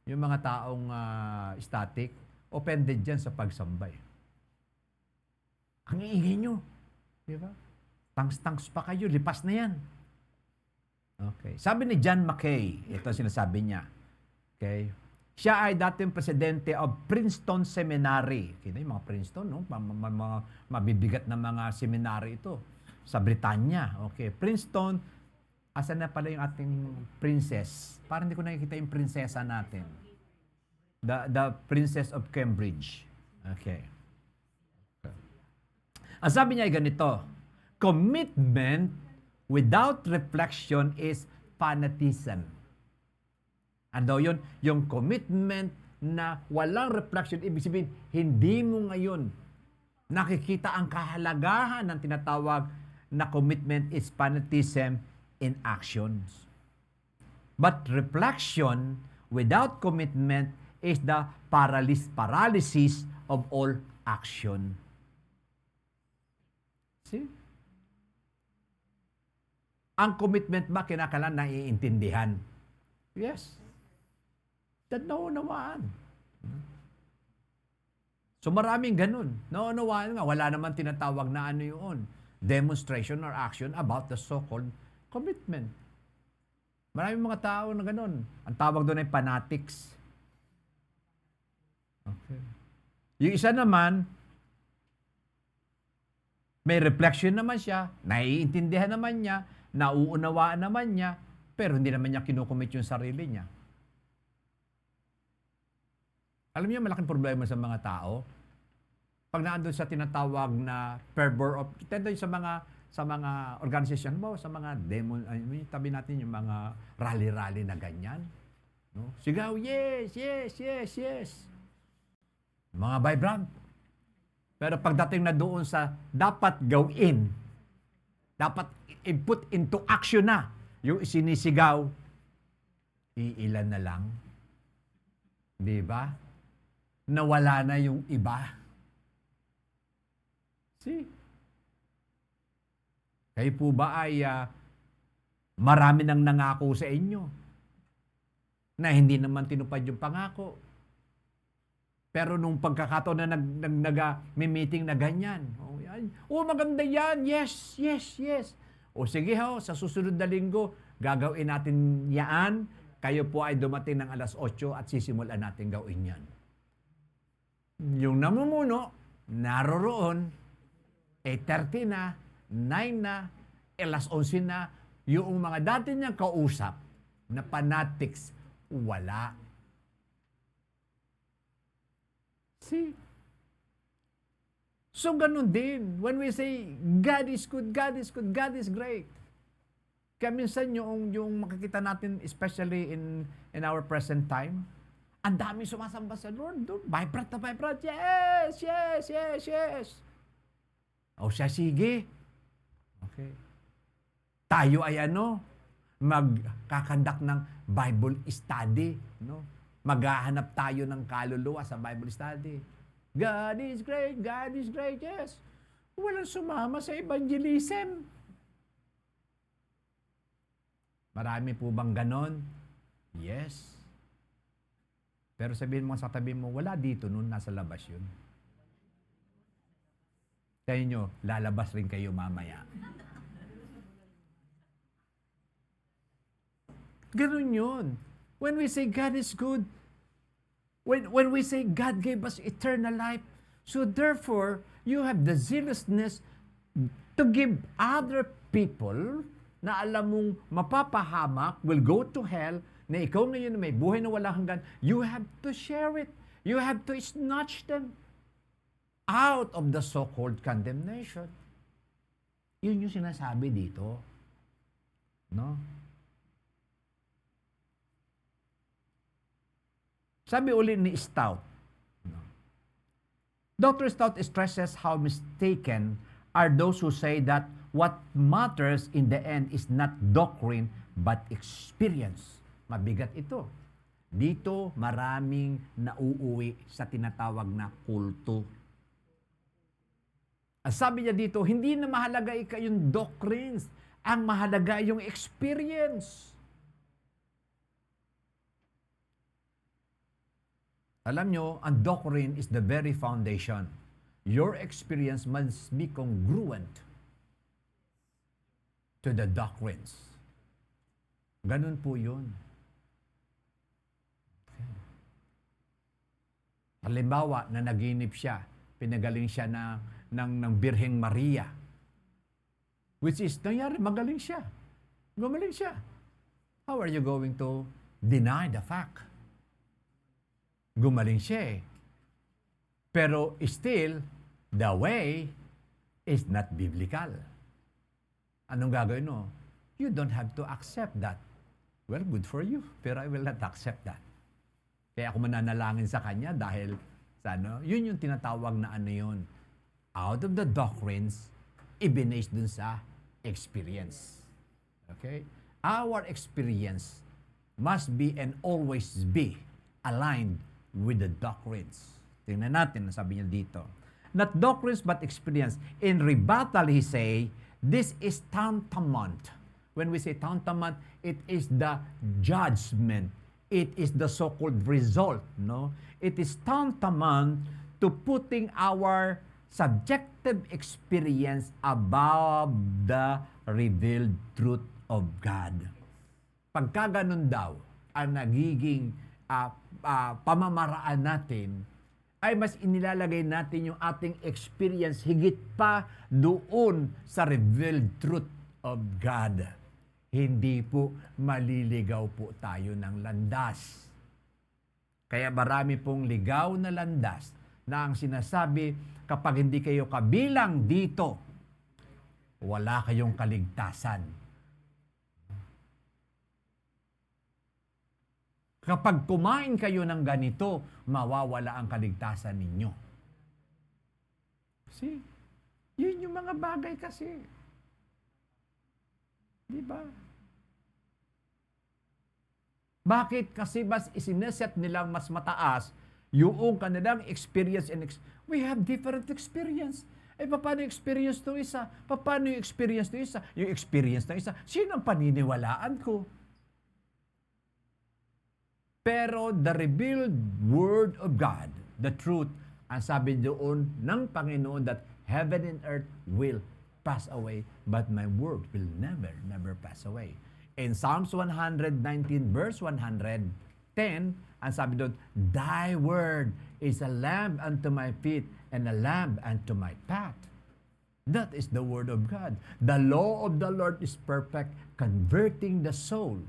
yung mga taong static, offended dyan sa pagsamba. Ang iingay nyo. Di ba? Tangs-tangs pa kayo, lipas na yan. Okay. Sabi ni John Mackay, ito sinasabi niya. Okay. Siya ay dating presidente of Princeton Seminary. Kita yung mga Princeton, no? Mga mabibigat na mga seminary ito sa Britanya. Okay. Princeton, asan na pala yung ating princess? Parang hindi ko nakikita yung prinsesa natin. The Princess of Cambridge. Okay. Ang sabi niya ay ganito, commitment without reflection is fanatism. Ano yun? Yung commitment na walang reflection, ibig sabihin, hindi mo ngayon nakikita ang kahalagahan ng tinatawag na commitment is fanatism in actions. But reflection without commitment is the paralysis of all action. See? Ang commitment ba kinakailangan naiintindihan? Yes. That naunawaan. So maraming ganun. Naunawaan nga, wala naman tinatawag na ano yun. Demonstration or action about the so-called commitment. Maraming mga tao na ganun. Ang tawag doon ay fanatics. Okay. Yung isa naman, may reflection naman siya, naiintindihan naman niya, nauunawaan naman niya, pero hindi naman niya kinukumit yung sarili niya. Alam niyo, malaking problema sa mga tao. Pag naandun sa tinatawag na fervor of, tendo sa mga organisasyon mo, sa mga demo, tabi natin yung mga rally-rally na ganyan. No? Sigaw, yes, yes, yes, yes. Mga vibrant. Pero pagdating na doon sa dapat gawin, dapat i-put into action na yung sinisigaw, iilan na lang. Di ba? Nawala na yung iba. See? Kayo po ba ay marami nang nangako sa inyo na hindi naman tinupad yung pangako? Pero nung pagkakataon na nag-meeting na ganyan, maganda yan, yes, yes, yes. O sige ho, sa susunod na linggo, gagawin natin yan. Kayo po ay dumating ng 8:00 at sisimulan natin gawin yan. Yung namumuno, naroroon, 8:30 na, 9 na, 11:00 na, yung mga dati niyang kausap na fanatics, wala. See? So, ganun din. When we say, God is good, God is good, God is great. Kaya minsan yung makikita natin, especially in our present time, ang dami sumasamba sa Lord. Vibrant na vibrant. Yes, yes, yes, yes. O siya, sige. Okay. Tayo ay magkakandak ng Bible study. No? Maghahanap tayo ng kaluluwa sa Bible study. God is great, God is great, yes. Walang sumama sa evangelism. Marami po bang ganon? Yes. Pero sabihin mo sa tabi mo, wala dito nun, nasa labas yun. Sa inyo, lalabas rin kayo mamaya. Ganun yun. When we say God is good, when we say God gave us eternal life, so therefore, you have the zealousness to give other people na alam mong mapapahamak, will go to hell, na ikaw ngayon may buhay na walang hanggan, you have to share it. You have to snatch them out of the so-called condemnation. Yun yung sinasabi dito. No? Sabi ulit ni Stout, no? Dr. Stout stresses how mistaken are those who say that what matters in the end is not doctrine but experience. Mabigat ito. Dito maraming nauuwi sa tinatawag na kulto. Ang sabi niya dito, hindi na mahalaga yung doctrines. Ang mahalaga yung experience. Alam nyo, ang doctrine is the very foundation. Your experience must be congruent to the doctrines. Ganun po yun. Halimbawa, na naginip siya, pinagaling siya ng Birheng Maria. Which is, nangyari, magaling siya. Gumaling siya. How are you going to deny the fact? Gumaling siya eh. Pero still, the way is not biblical. Anong gagawin mo? You don't have to accept that. Well, good for you, pero I will not accept that. Kaya ako mananalangin sa kanya dahil sa yun yung tinatawag na yun. Out of the doctrines, i-base dun sa experience. Okay? Our experience must be and always be aligned with the doctrines. Tingnan natin, sabi niya dito. Not doctrines but experience. In rebuttal, he say, this is tantamount. When we say tantamount, it is the judgment. It is the so-called result. No? It is tantamount to putting our subjective experience above the revealed truth of God. Pagka ganun daw, ang nagiging pamamaraan natin, ay mas inilalagay natin yung ating experience higit pa doon sa revealed truth of God. Hindi po maliligaw po tayo ng landas. Kaya marami pong ligaw na landas na ang sinasabi, kapag hindi kayo kabilang dito, wala kayong kaligtasan. Kapag kumain kayo ng ganito, mawawala ang kaligtasan ninyo. See? Yun yung mga bagay kasi. Di ba? Bakit? Kasi mas isineset nilang mas mataas yung kanilang experience we have different experience. Paano yung experience ng isa? Paano yung experience ng isa? Yung experience ng isa, sino ang paniniwalaan ko? Pero the revealed Word of God, the truth, ang sabi doon ng Panginoon that heaven and earth will pass away, but my word will never pass away. In Psalms 119 verse 110, ang sabi doon, thy word is a lamp unto my feet and a lamp unto my path. That is the word of God. The law of the Lord is perfect, converting the soul.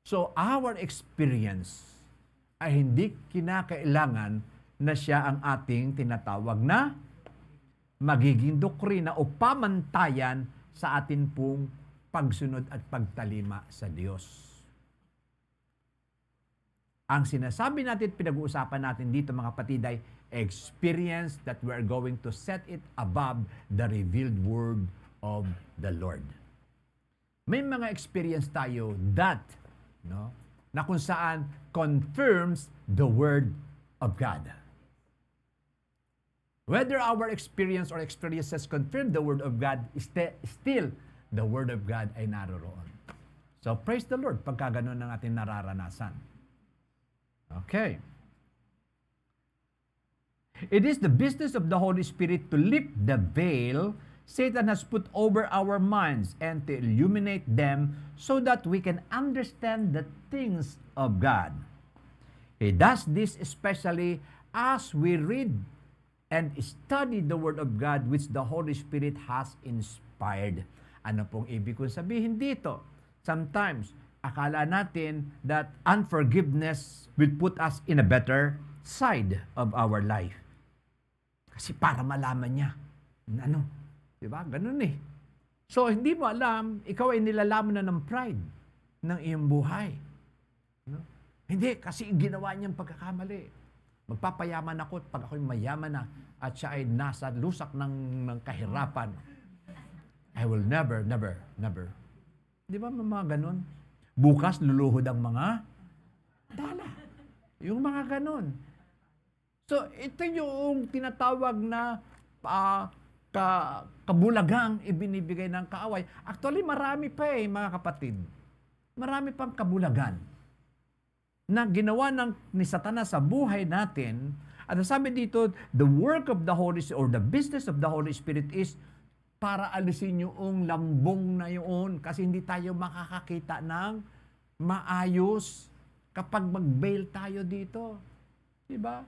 So, our experience ay hindi kinakailangan na siya ang ating tinatawag na magiging doktrina o pamantayan sa atin pong pagsunod at pagtalima sa Diyos. Ang sinasabi natin, pinag-uusapan natin dito mga kapatid ay experience that we are going to set it above the revealed word of the Lord. May mga experience tayo that na kung saan confirms the Word of God. Whether our experience or experiences confirm the Word of God, still the Word of God ay naroroon. So praise the Lord pagka ganun ang ating nararanasan. Okay. It is the business of the Holy Spirit to lift the veil Satan has put over our minds and to illuminate them so that we can understand the things of God. He does this especially as we read and study the Word of God which the Holy Spirit has inspired. Ano pong ibig kong sabihin dito? Sometimes, akala natin that unforgiveness will put us in a better side of our life. Kasi para malaman niya, ano, di ba? Ganun eh. So, hindi mo alam, ikaw ay nilalaman na ng pride ng iyong buhay. No? Hindi, kasi ginawa niyang pagkakamali. Magpapayaman ako pag ako'y mayaman na at siya ay nasa lusak ng kahirapan. I will never. Di ba mga ganun? Bukas luluhod ang mga dala. Yung mga ganun. So, ito yung tinatawag na kabulagang ibinibigay ng kaaway. Actually, marami pa mga kapatid. Marami pang kabulagan na ginawa ni Satanas sa buhay natin. At sabi dito, the work of the Holy Spirit or the business of the Holy Spirit is para alisin yung lambong na yun kasi hindi tayo makakakita ng maayos kapag mag-bail tayo dito. Diba?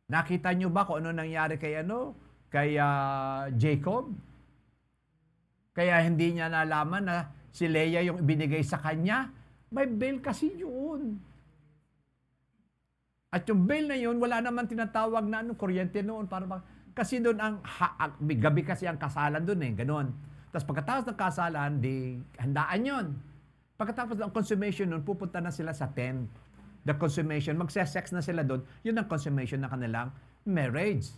Nakita nyo ba kung ano nangyari kay Jacob? Kaya hindi niya nalaman na si Leah yung ibinigay sa kanya. May bail kasi yun. At yung bail na yun, wala naman tinatawag na kuryente noon. Kasi doon gabi kasi ang kasalan doon ganon. Tapos pagkatapos ng kasalan, handaan yun. Pagkatapos ng consummation noon, pupunta na sila sa tent. The consummation, magse-sex na sila doon, yun ang consummation ng kanilang marriage.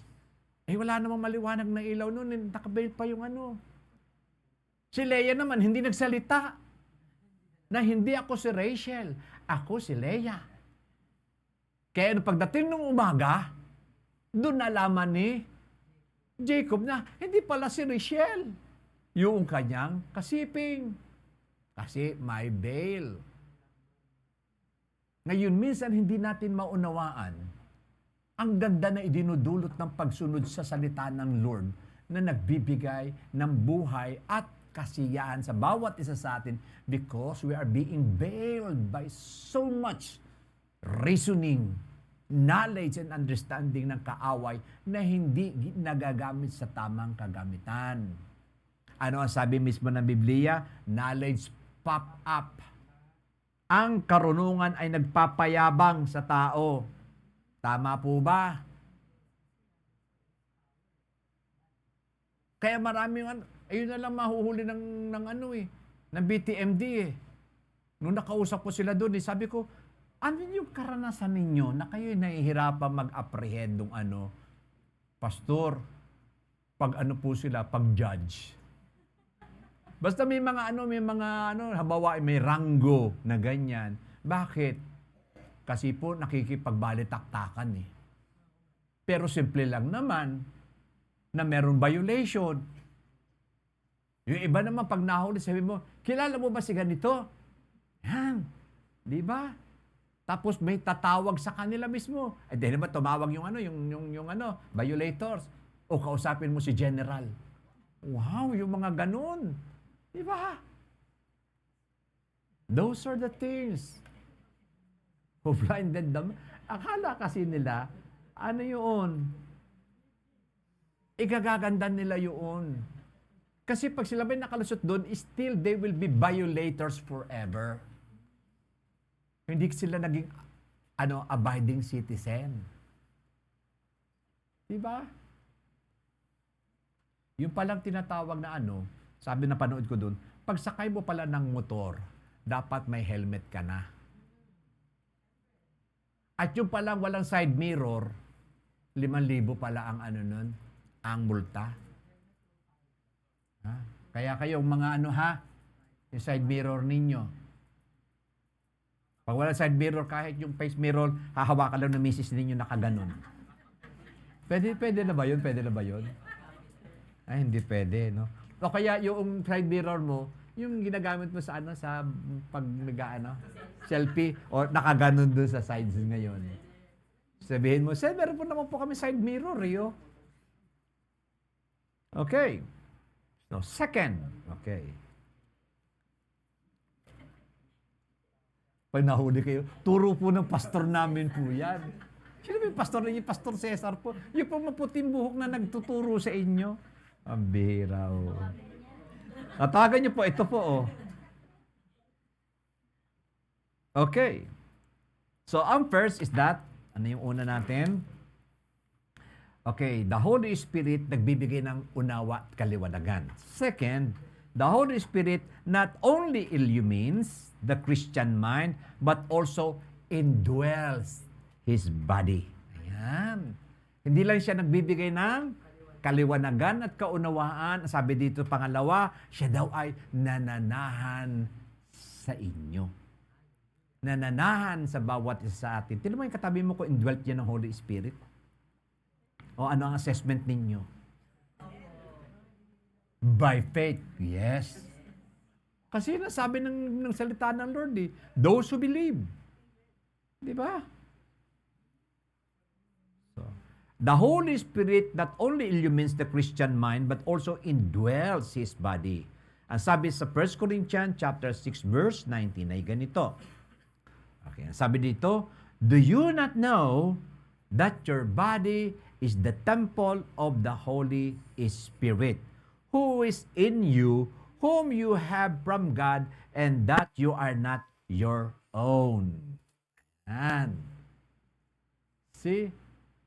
Wala namang maliwanag na ilaw noon, nakabail pa yung Si Leah naman, hindi nagsalita na hindi ako si Rachel, ako si Leah. Kaya pagdating ng umaga, doon nalaman ni Jacob na hindi pala si Rachel, yung kanyang kasiping. Kasi may bail. Ngayon, minsan hindi natin maunawaan ang ganda na idinudulot ng pagsunod sa salita ng Lord na nagbibigay ng buhay at kasiyahan sa bawat isa sa atin because we are being veiled by so much reasoning, knowledge, and understanding ng kaaway na hindi nagagamit sa tamang kagamitan. Ano ang sabi mismo ng Biblia? Knowledge pop up. Ang karunungan ay nagpapayabang sa tao. Tama po ba? Kaya maraming ayun na lang mahuhuli ng BTMD Nung nakausap ko sila doon, sabi ko, ano yung karanasan ninyo na kayo nahihirapan mag-apprehend ng pastor, pag po sila, pag-judge. Basta may mga habawa, may ranggo na ganyan. Bakit? Kasi po nakikipagbalitaktakan Pero simple lang naman na meron violation. Yung iba naman pag nahuli, sabi mo, kilala mo ba si ganito? Yan. Di ba? Tapos may tatawag sa kanila mismo. Di naman tumawag yung violators. O kausapin mo si General. Wow, yung mga ganun. Di ba? Those are the things who blinded them. Akala kasi nila, yun? Igagaganda nila yun. Kasi pag sila may nakalusot doon, still they will be violators forever. Hindi sila naging abiding citizen. Di ba? Yung palang tinatawag na sabi na panood ko doon, pagsakay mo pala ng motor, dapat may helmet ka na. At yung palang walang side mirror, 5,000 pala ang ang multa. Kaya kayong mga yung side mirror ninyo. Pag walang side mirror, kahit yung face mirror, hahawakan lang ng misis ninyo nakaganon. Pwede na ba yun? Pwede na ba yun? Ay, hindi pwede, no? O kaya yung side mirror mo, yung ginagamit mo sa sa pag selfie o nakaganon doon sa sides ngayon. Sabihin mo, sir, meron po naman po kami side mirror, Rio. Okay. So, second. Okay. Pag nahuli kayo, turo po ng pastor namin po yan. Sino ba yung pastor ninyo? Pastor Cesar po. Yung po maputing buhok na nagtuturo sa inyo. Ang bihira, oh. Natawagan niyo po, ito po, oh. Okay. So, ang first is that, ano yung una natin? Okay, the Holy Spirit nagbibigay ng unawa at kaliwanagan. Second, the Holy Spirit not only illumines the Christian mind, but also indwells His body. Ayan. Hindi lang siya nagbibigay ng kaliwanagan at kaunawaan. Sabi dito, pangalawa, siya daw ay nananahan sa inyo. Nananahan sa bawat isa sa atin. Tignan mo yung katabi mo kung indwelt yan ng Holy Spirit. O ano ang assessment ninyo? By faith, yes. Kasi nasabi ng salita ng Lord, those who believe. Di ba? So, the Holy Spirit not only illumines the Christian mind, but also indwells His body. Ang sabi sa 1 Corinthians chapter 6, verse 19 ay ganito. Okay, sabi dito, do you not know that your body is the temple of the Holy Spirit, who is in you, whom you have from God, and that you are not your own. And see,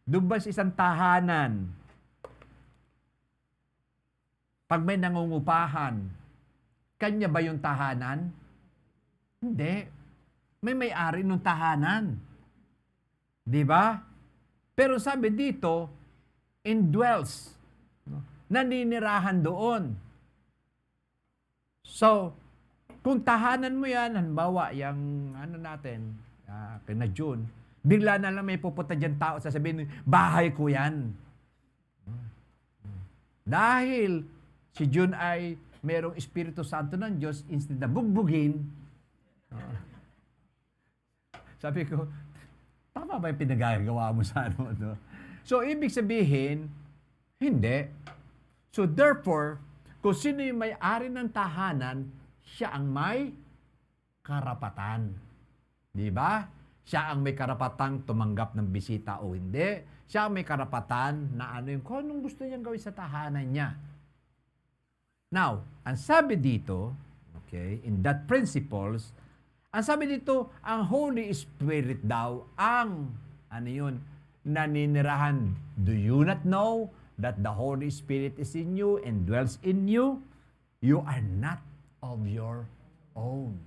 doon ba sa isang tahanan, pag may nangungupahan, kanya ba yung tahanan? Hindi. May may-ari ng tahanan. Di ba? Pero sabi dito, indwells. Naninirahan doon. So, kung tahanan mo yan, halimbawa, yung ano natin, kina June, bigla na lang may pupunta dyan tao, sasabihin, bahay ko yan. Dahil si June ay mayroong Espiritu Santo ng Diyos, instead na bugbugin, sabi ko, tama ba yung pinagagawa mo sa ano? No? So, ibig sabihin, hindi. So, therefore, kung sino yung may-ari ng tahanan, siya ang may karapatan. Di ba? Siya ang may karapatang tumanggap ng bisita o hindi. Siya ang may karapatan na ano yung kung anong gusto niyang gawin sa tahanan niya. Now, ang sabi dito, okay, in that principles, ang sabi dito, ang Holy Spirit daw ang, ano yun, naninirahan. Do you not know that the Holy Spirit is in you and dwells in you? You are not of your own.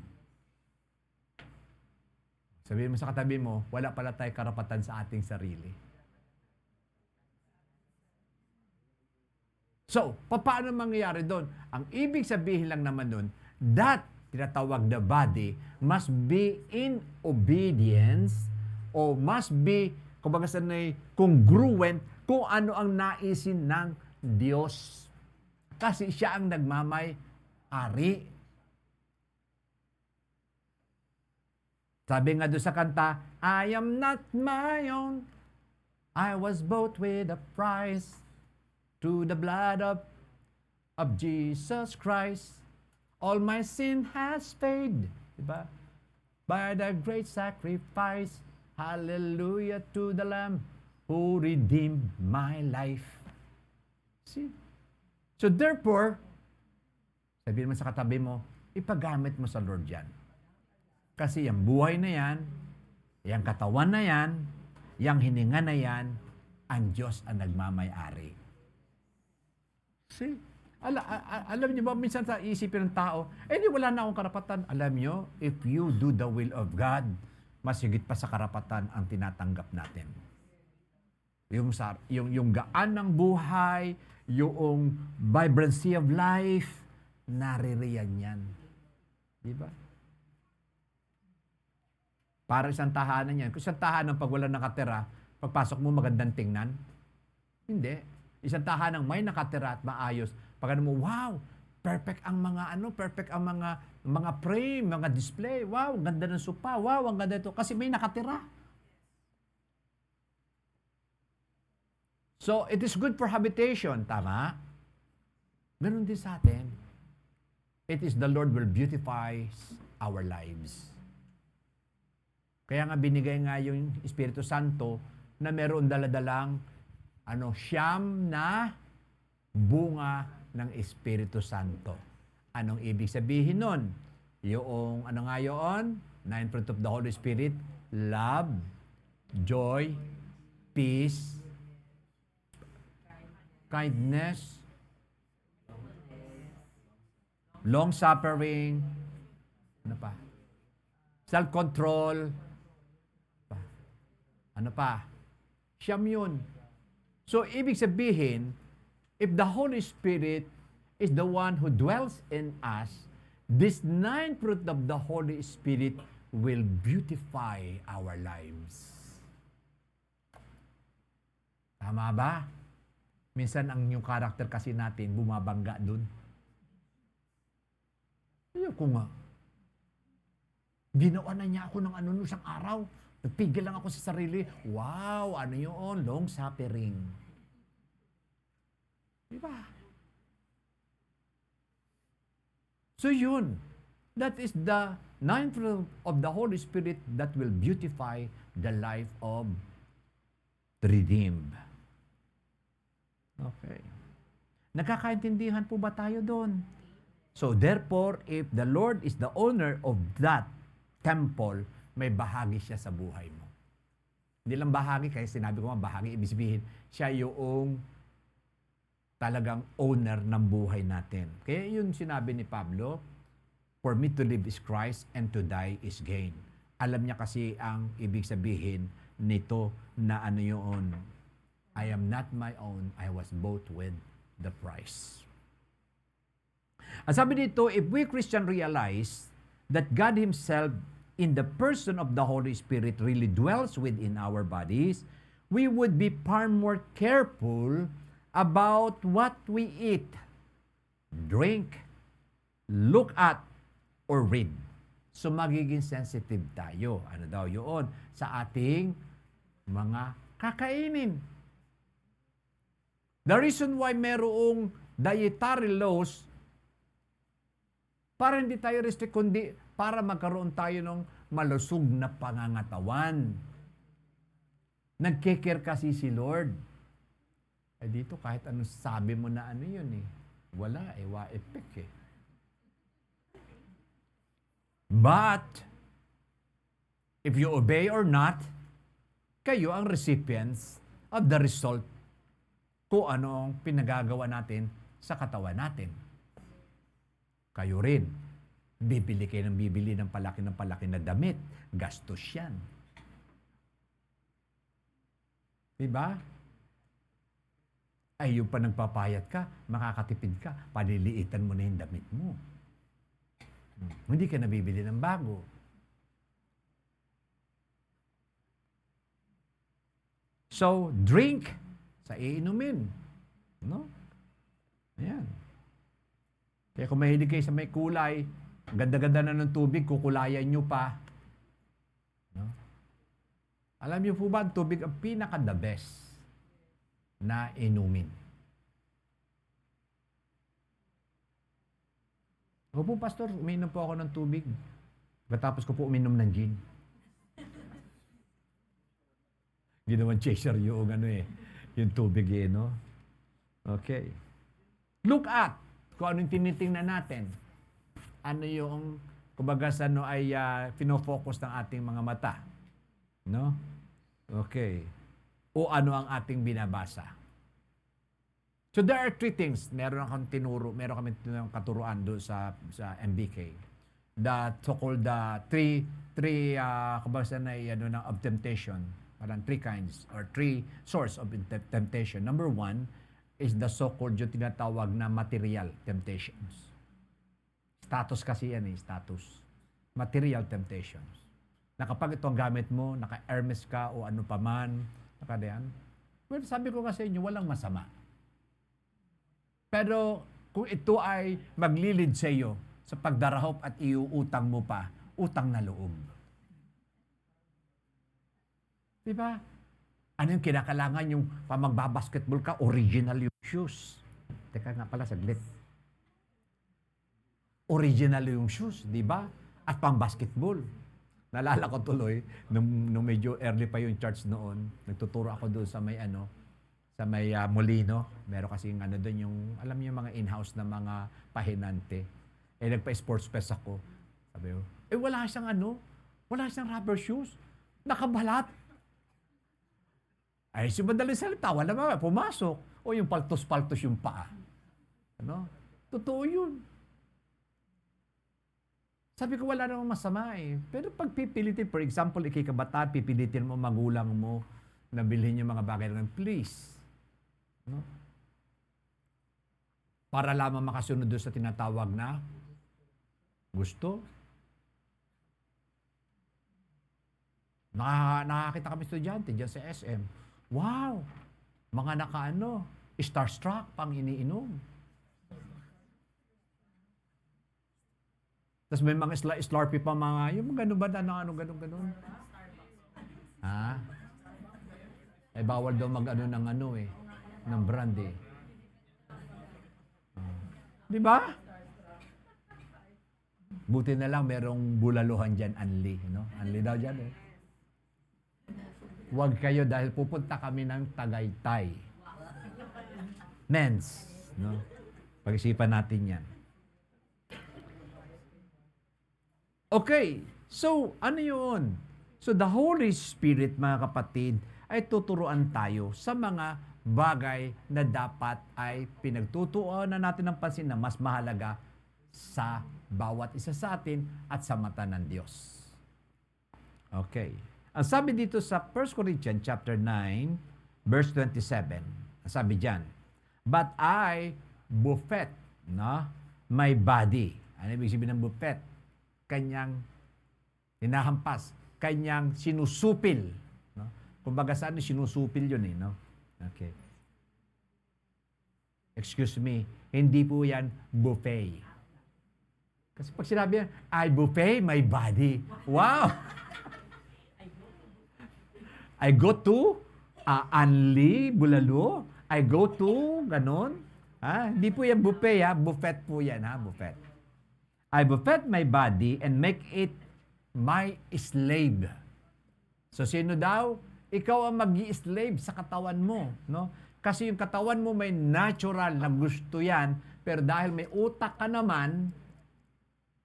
Sabihin mo sa katabi mo, wala pala tayo karapatan sa ating sarili. So, paano mangyayari doon? Ang ibig sabihin lang naman doon, that tinatawag na body must be in obedience o must be, kumbaga sanay, congruent kung ano ang naisin ng Diyos. Kasi siya ang nagmamay-ari. Sabi nga doon sa kanta, I am not my own. I was bought with a price through the blood of Jesus Christ. All my sin has paid, diba? By the great sacrifice, hallelujah to the Lamb who redeemed my life. See? So therefore, sabihin mo sa katabi mo, ipagamit mo sa Lord yan. Kasi yung buhay na yan, yung katawan na yan, yung hininga na yan, ang Diyos ang nagmamay-ari. See? Alam niyo ba, minsan sa isipin ng tao, di wala na akong karapatan. Alam niyo, if you do the will of God, mas higit pa sa karapatan ang tinatanggap natin. Yung gaan ng buhay, yung vibrancy of life, naririyan yan. Di ba? Para isang tahanan yan. Kung isang tahanan pag wala nakatira, pagpasok mo magandang tingnan? Hindi. Isang tahanan may nakatira at maayos. Pag ano mo, wow, Perfect ang mga perfect ang mga frame, mga display. Wow, ang ganda ng sopa. Wow, ang ganda ito. Kasi may nakatira. So, it is good for habitation. Tama? Ganun din sa atin. It is the Lord will beautify our lives. Kaya nga binigay nga yung Espiritu Santo na meron daladalang siyam na bunga ng Espiritu Santo. Anong ibig sabihin nun? Yung nga yun? 9 fruit of the Holy Spirit, love, joy, peace, kindness, long-suffering, ano pa? Self-control, ano pa? Siyam yun. So, ibig sabihin, if the Holy Spirit is the one who dwells in us, this 9 fruit of the Holy Spirit will beautify our lives. Tama ba? Minsan ang yung karakter kasi natin bumabangga dun. Ayoko nga. Ginawa na niya ako ng nung isang araw. Nagpigil lang ako sa sarili. Wow, ano yun? Long suffering. Diba? So yun. That is the 9 fruit of the Holy Spirit that will beautify the life of the redeemed. Okay. Nagkakaintindihan po ba tayo doon? So therefore, if the Lord is the owner of that temple, may bahagi siya sa buhay mo. Hindi lang bahagi, kaya sinabi ko nga bahagi, ibig sabihin, siya yung talagang owner ng buhay natin. Kaya yun sinabi ni Pablo, for me to live is Christ and to die is gain. Alam niya kasi ang ibig sabihin nito na yun, I am not my own, I was bought with the price. Ang sabi dito, if we Christian realize that God Himself in the person of the Holy Spirit really dwells within our bodies, we would be far more careful about what we eat, drink, look at, or read. So magiging sensitive tayo. Ano daw yun? Sa ating mga kakainin. The reason why merong dietary laws para hindi tayo restrict, kundi para magkaroon tayo ng malusog na pangangatawan. Nagkikare kasi si Lord. Eh dito kahit anong sabi mo na yun wala effect But, if you obey or not, kayo ang recipients of the result kung anong pinagagawa natin sa katawan natin. Kayo rin. Bibili kayo ng bibili ng palaki na damit. Gastos yan. Diba? Ay, yung pa nagpapayat ka, makakatipid ka, paliliitan mo na yung damit mo. Hindi ka nabibili ng bago. So, drink sa iinumin. No? Ayan. Kaya kung mahilig kayo sa may kulay, ganda-ganda na ng tubig, kukulayan nyo pa. No? Alam niyo po ba, ang tubig ang pinaka-the best na inumin. Ako po, Pastor, uminom po ako ng tubig. Katapos ko po uminom ng gin. Ginawan chaser yung yung tubig no? Okay. Look at kung ano yung tinitingnan natin. Ano yung, kumbaga sa ay pinofocus ng ating mga mata. No? Okay. O ano ang ating binabasa. So there are three things. Meron kami katuruan doon sa MBK. The so-called three kumbaga na of temptation. Parang three kinds or three source of temptation. Number one is the so-called yung tinatawag na material temptations. Status kasi yan status. Material temptations. Na kapag ito ang gamit mo, naka-Hermes ka o ano pa man, well, sabi ko kasi inyo, walang masama. Pero kung ito ay maglilid sa iyo sa pagdarahop at iuutang mo pa, utang na loob. Diba? Ano yung kinakailangan yung pamagbabasketball ka, original yung shoes. Teka nga pala, saglit. Original yung shoes, di ba? At pang basketball. Naalala ko tuloy, nung medyo early pa yung church noon, nagtuturo ako doon sa may sa may Molino. Meron kasing doon yung, alam niyo yung mga in-house na mga pahinante. Nagpa-sports fest ako. Sabi ko, wala siyang rubber shoes. Nakabalat. Si madaling salita, wala ba, pumasok. O yung paltos-paltos yung paa. Totoo yun. Sabi ko, wala namang masama eh. Pero pag pipilitin, for example, ikikabataan, pipilitin mo magulang mo na bilhin yung mga bagay na please. Para lamang makasunod doon sa tinatawag na gusto. Nakakita kami estudyante dyan sa SM. Wow! Mga starstruck pang iniinom. Tapos may mga slurpee pa mga, yung gano'n ba na gano'n. Ha? Bawal daw ng brand eh. Di ba? Buti na lang merong bulaluhan dyan, Anli. Anli daw dyan eh. Huwag kayo dahil pupunta kami ng Tagaytay. Men's. Pag-isipan natin yan. Okay, so ano yun? So the Holy Spirit, mga kapatid, ay tuturuan tayo sa mga bagay na dapat ay pinagtutuunan natin ng pansin na mas mahalaga sa bawat isa sa atin at sa mata ng Diyos. Okay. Ang sabi dito sa 1 Corinthians chapter 9, verse 27, ang sabi diyan, but I buffet, my body. Ano ibig sabihin ng buffet? Kanyang hinahampas, kanyang sinusupil. Kumbaga saan sinusupil yun eh, Okay. Excuse me, hindi po yan buffet. Kasi pag sinabi yan, I buffet my body. Wow! I go to Anli, Bulalo. I go to, ganon. Hindi po yan buffet, buffet po yan, buffet. I buffet my body and make it my slave. So sino daw? Ikaw ang mag-i-slave sa katawan mo, Kasi yung katawan mo may natural na gusto yan, pero dahil may utak ka naman,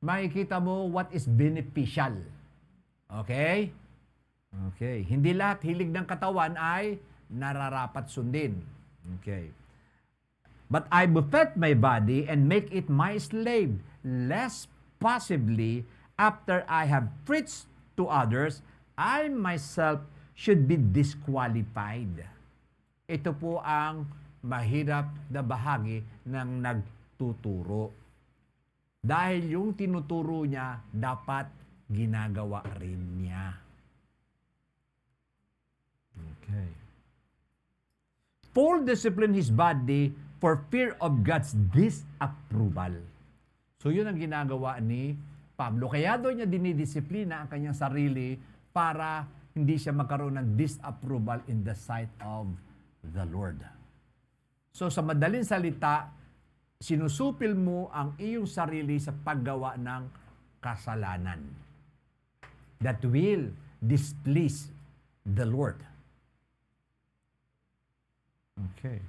makikita mo what is beneficial. Okay? Okay. Hindi lahat hilig ng katawan ay nararapat sundin. Okay. But I buffet my body and make it my slave, lest possibly after I have preached to others, I myself should be disqualified. Ito po ang mahirap na bahagi ng nagtuturo. Dahil yung tinuturo niya, dapat ginagawa rin niya. Okay. Paul disciplined his body for fear of God's disapproval. So yun ang ginagawa ni Pablo. Kaya doon niya dinidisiplina ang kanyang sarili para hindi siya magkaroon ng disapproval in the sight of the Lord. So sa madaling salita, sinusupil mo ang iyong sarili sa paggawa ng kasalanan that will displease the Lord. Okay.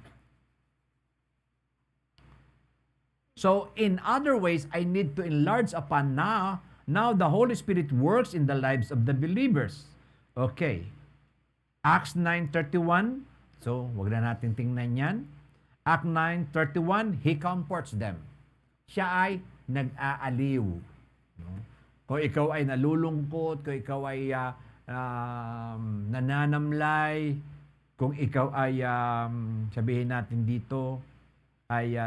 So, in other ways, I need to enlarge upon now the Holy Spirit works in the lives of the believers. Okay. Acts 9:31. So, wag na natin tingnan yan. Act 9:31, He comforts them. Siya ay nag-aaliw. Kung ikaw ay nalulungkot, kung ikaw ay nananamlay, kung ikaw ay, sabihin natin dito, ay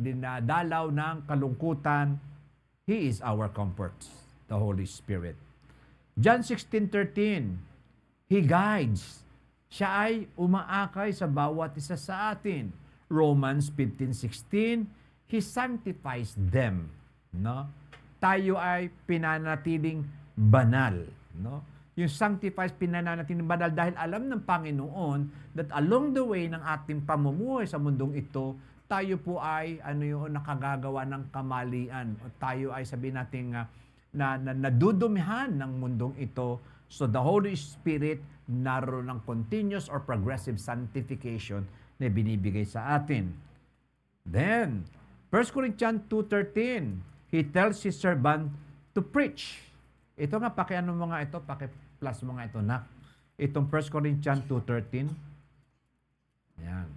dinadalaw ng kalungkutan, He is our comfort, the Holy Spirit. John 16:13, He guides. Siya ay umaakay sa bawat isa sa atin. Romans 15:16, He sanctifies them. No? Tayo ay pinanatiling banal. No? Yung sanctifies, pinananatiling banal dahil alam ng Panginoon that along the way ng ating pamumuhay sa mundong ito, tayo po ay nakagagawa ng kamalian. O tayo ay sabihin natin na nadudumihan ng mundong ito. So the Holy Spirit naroon ng continuous or progressive sanctification na binibigay sa atin. Then, 1 Corinthians 2:13, He tells His servant to preach. Ito nga, pakiano mo nga ito, paki-plus mo nga ito, nak. Itong 1 Corinthians 2:13. Yan.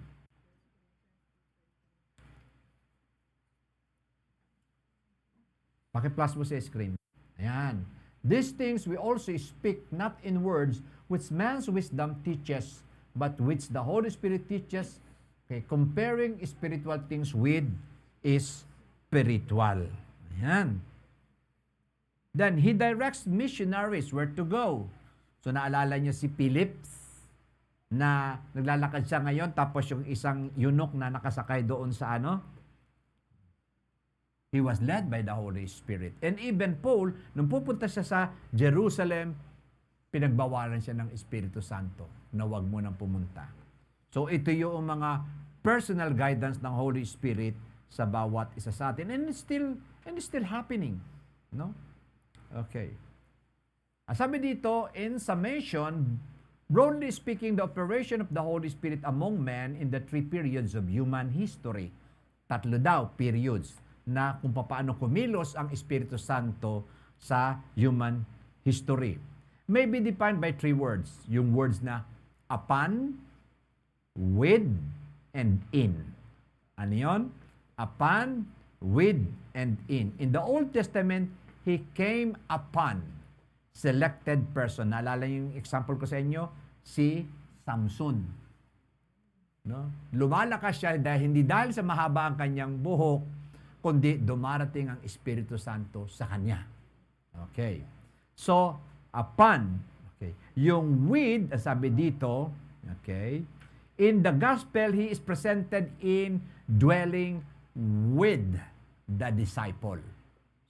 Paki-plus mo sa screen. Ayan. These things we also speak not in words which man's wisdom teaches, but which the Holy Spirit teaches, okay, comparing spiritual things with spiritual. Ayan. Then, He directs missionaries where to go. So, naalala niyo si Philip na naglalakad siya ngayon, tapos yung isang eunuch na nakasakay doon sa he was led by the Holy Spirit. And even Paul, nung pupunta siya sa Jerusalem, pinagbawalan siya ng Espiritu Santo na huwag mo nang pumunta. So, ito yung mga personal guidance ng Holy Spirit sa bawat isa sa atin. And it's still happening. No? Okay. Sabi dito, in summation, broadly speaking, the operation of the Holy Spirit among men in the 3 periods of human history. 3 daw periods na kung paano kumilos ang Espiritu Santo sa human history. May be defined by 3 words. Yung words na upon, with, and in. Ano yun? Upon, with, and in. In the Old Testament, He came upon selected person. Naalala yung example ko sa inyo? Si Samson. No? Lumalakas siya hindi dahil sa mahaba ang kanyang buhok, kundi dumarating ang Espiritu Santo sa kanya. Okay. So, upon. Okay. Yung with, sabi dito, okay, in the gospel, He is presented in dwelling with the disciple.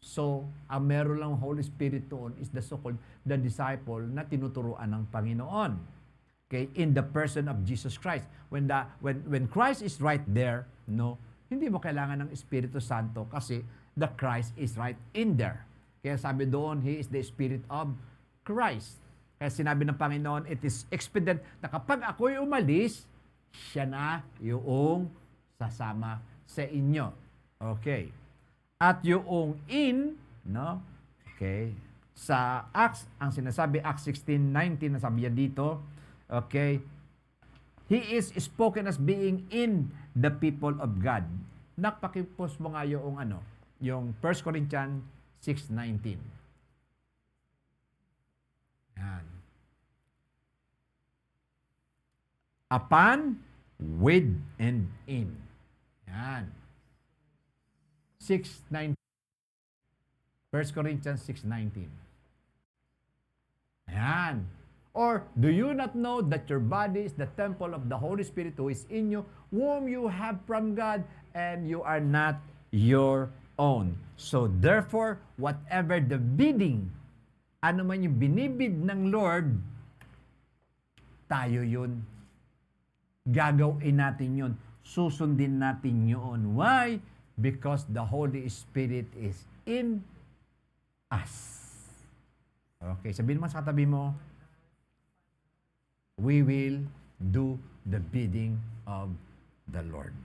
So, ang meron lang Holy Spirit doon is the so-called the disciple na tinuturuan ng Panginoon. Okay, in the person of Jesus Christ. When Christ is right there, no, hindi mo kailangan ng Espiritu Santo kasi the Christ is right in there. Kaya sabi doon, He is the Spirit of Christ. Kaya sinabi ng Panginoon, it is expedient na kapag ako'y umalis, siya na yung sasama sa inyo. Okay. At yung in, no? Okay. Sa Acts, ang sinasabi, Acts 16:19, nasabi yan dito, okay, He is spoken as being in the people of God. Nakpakipos mo nga yung yung 1 Corinthians 6:19. Yan. Upon, with, and in. Yan. 6:19. 1 Corinthians 6:19. Ayan. Or, do you not know that your body is the temple of the Holy Spirit who is in you, whom you have from God, and you are not your own? So, therefore, whatever the bidding, ano man yung binibid ng Lord, tayo yun. Gagawin natin yun. Susundin natin yun. Why? Because the Holy Spirit is in us. Okay, sabihin mo sa katabi mo, we will do the bidding of the Lord.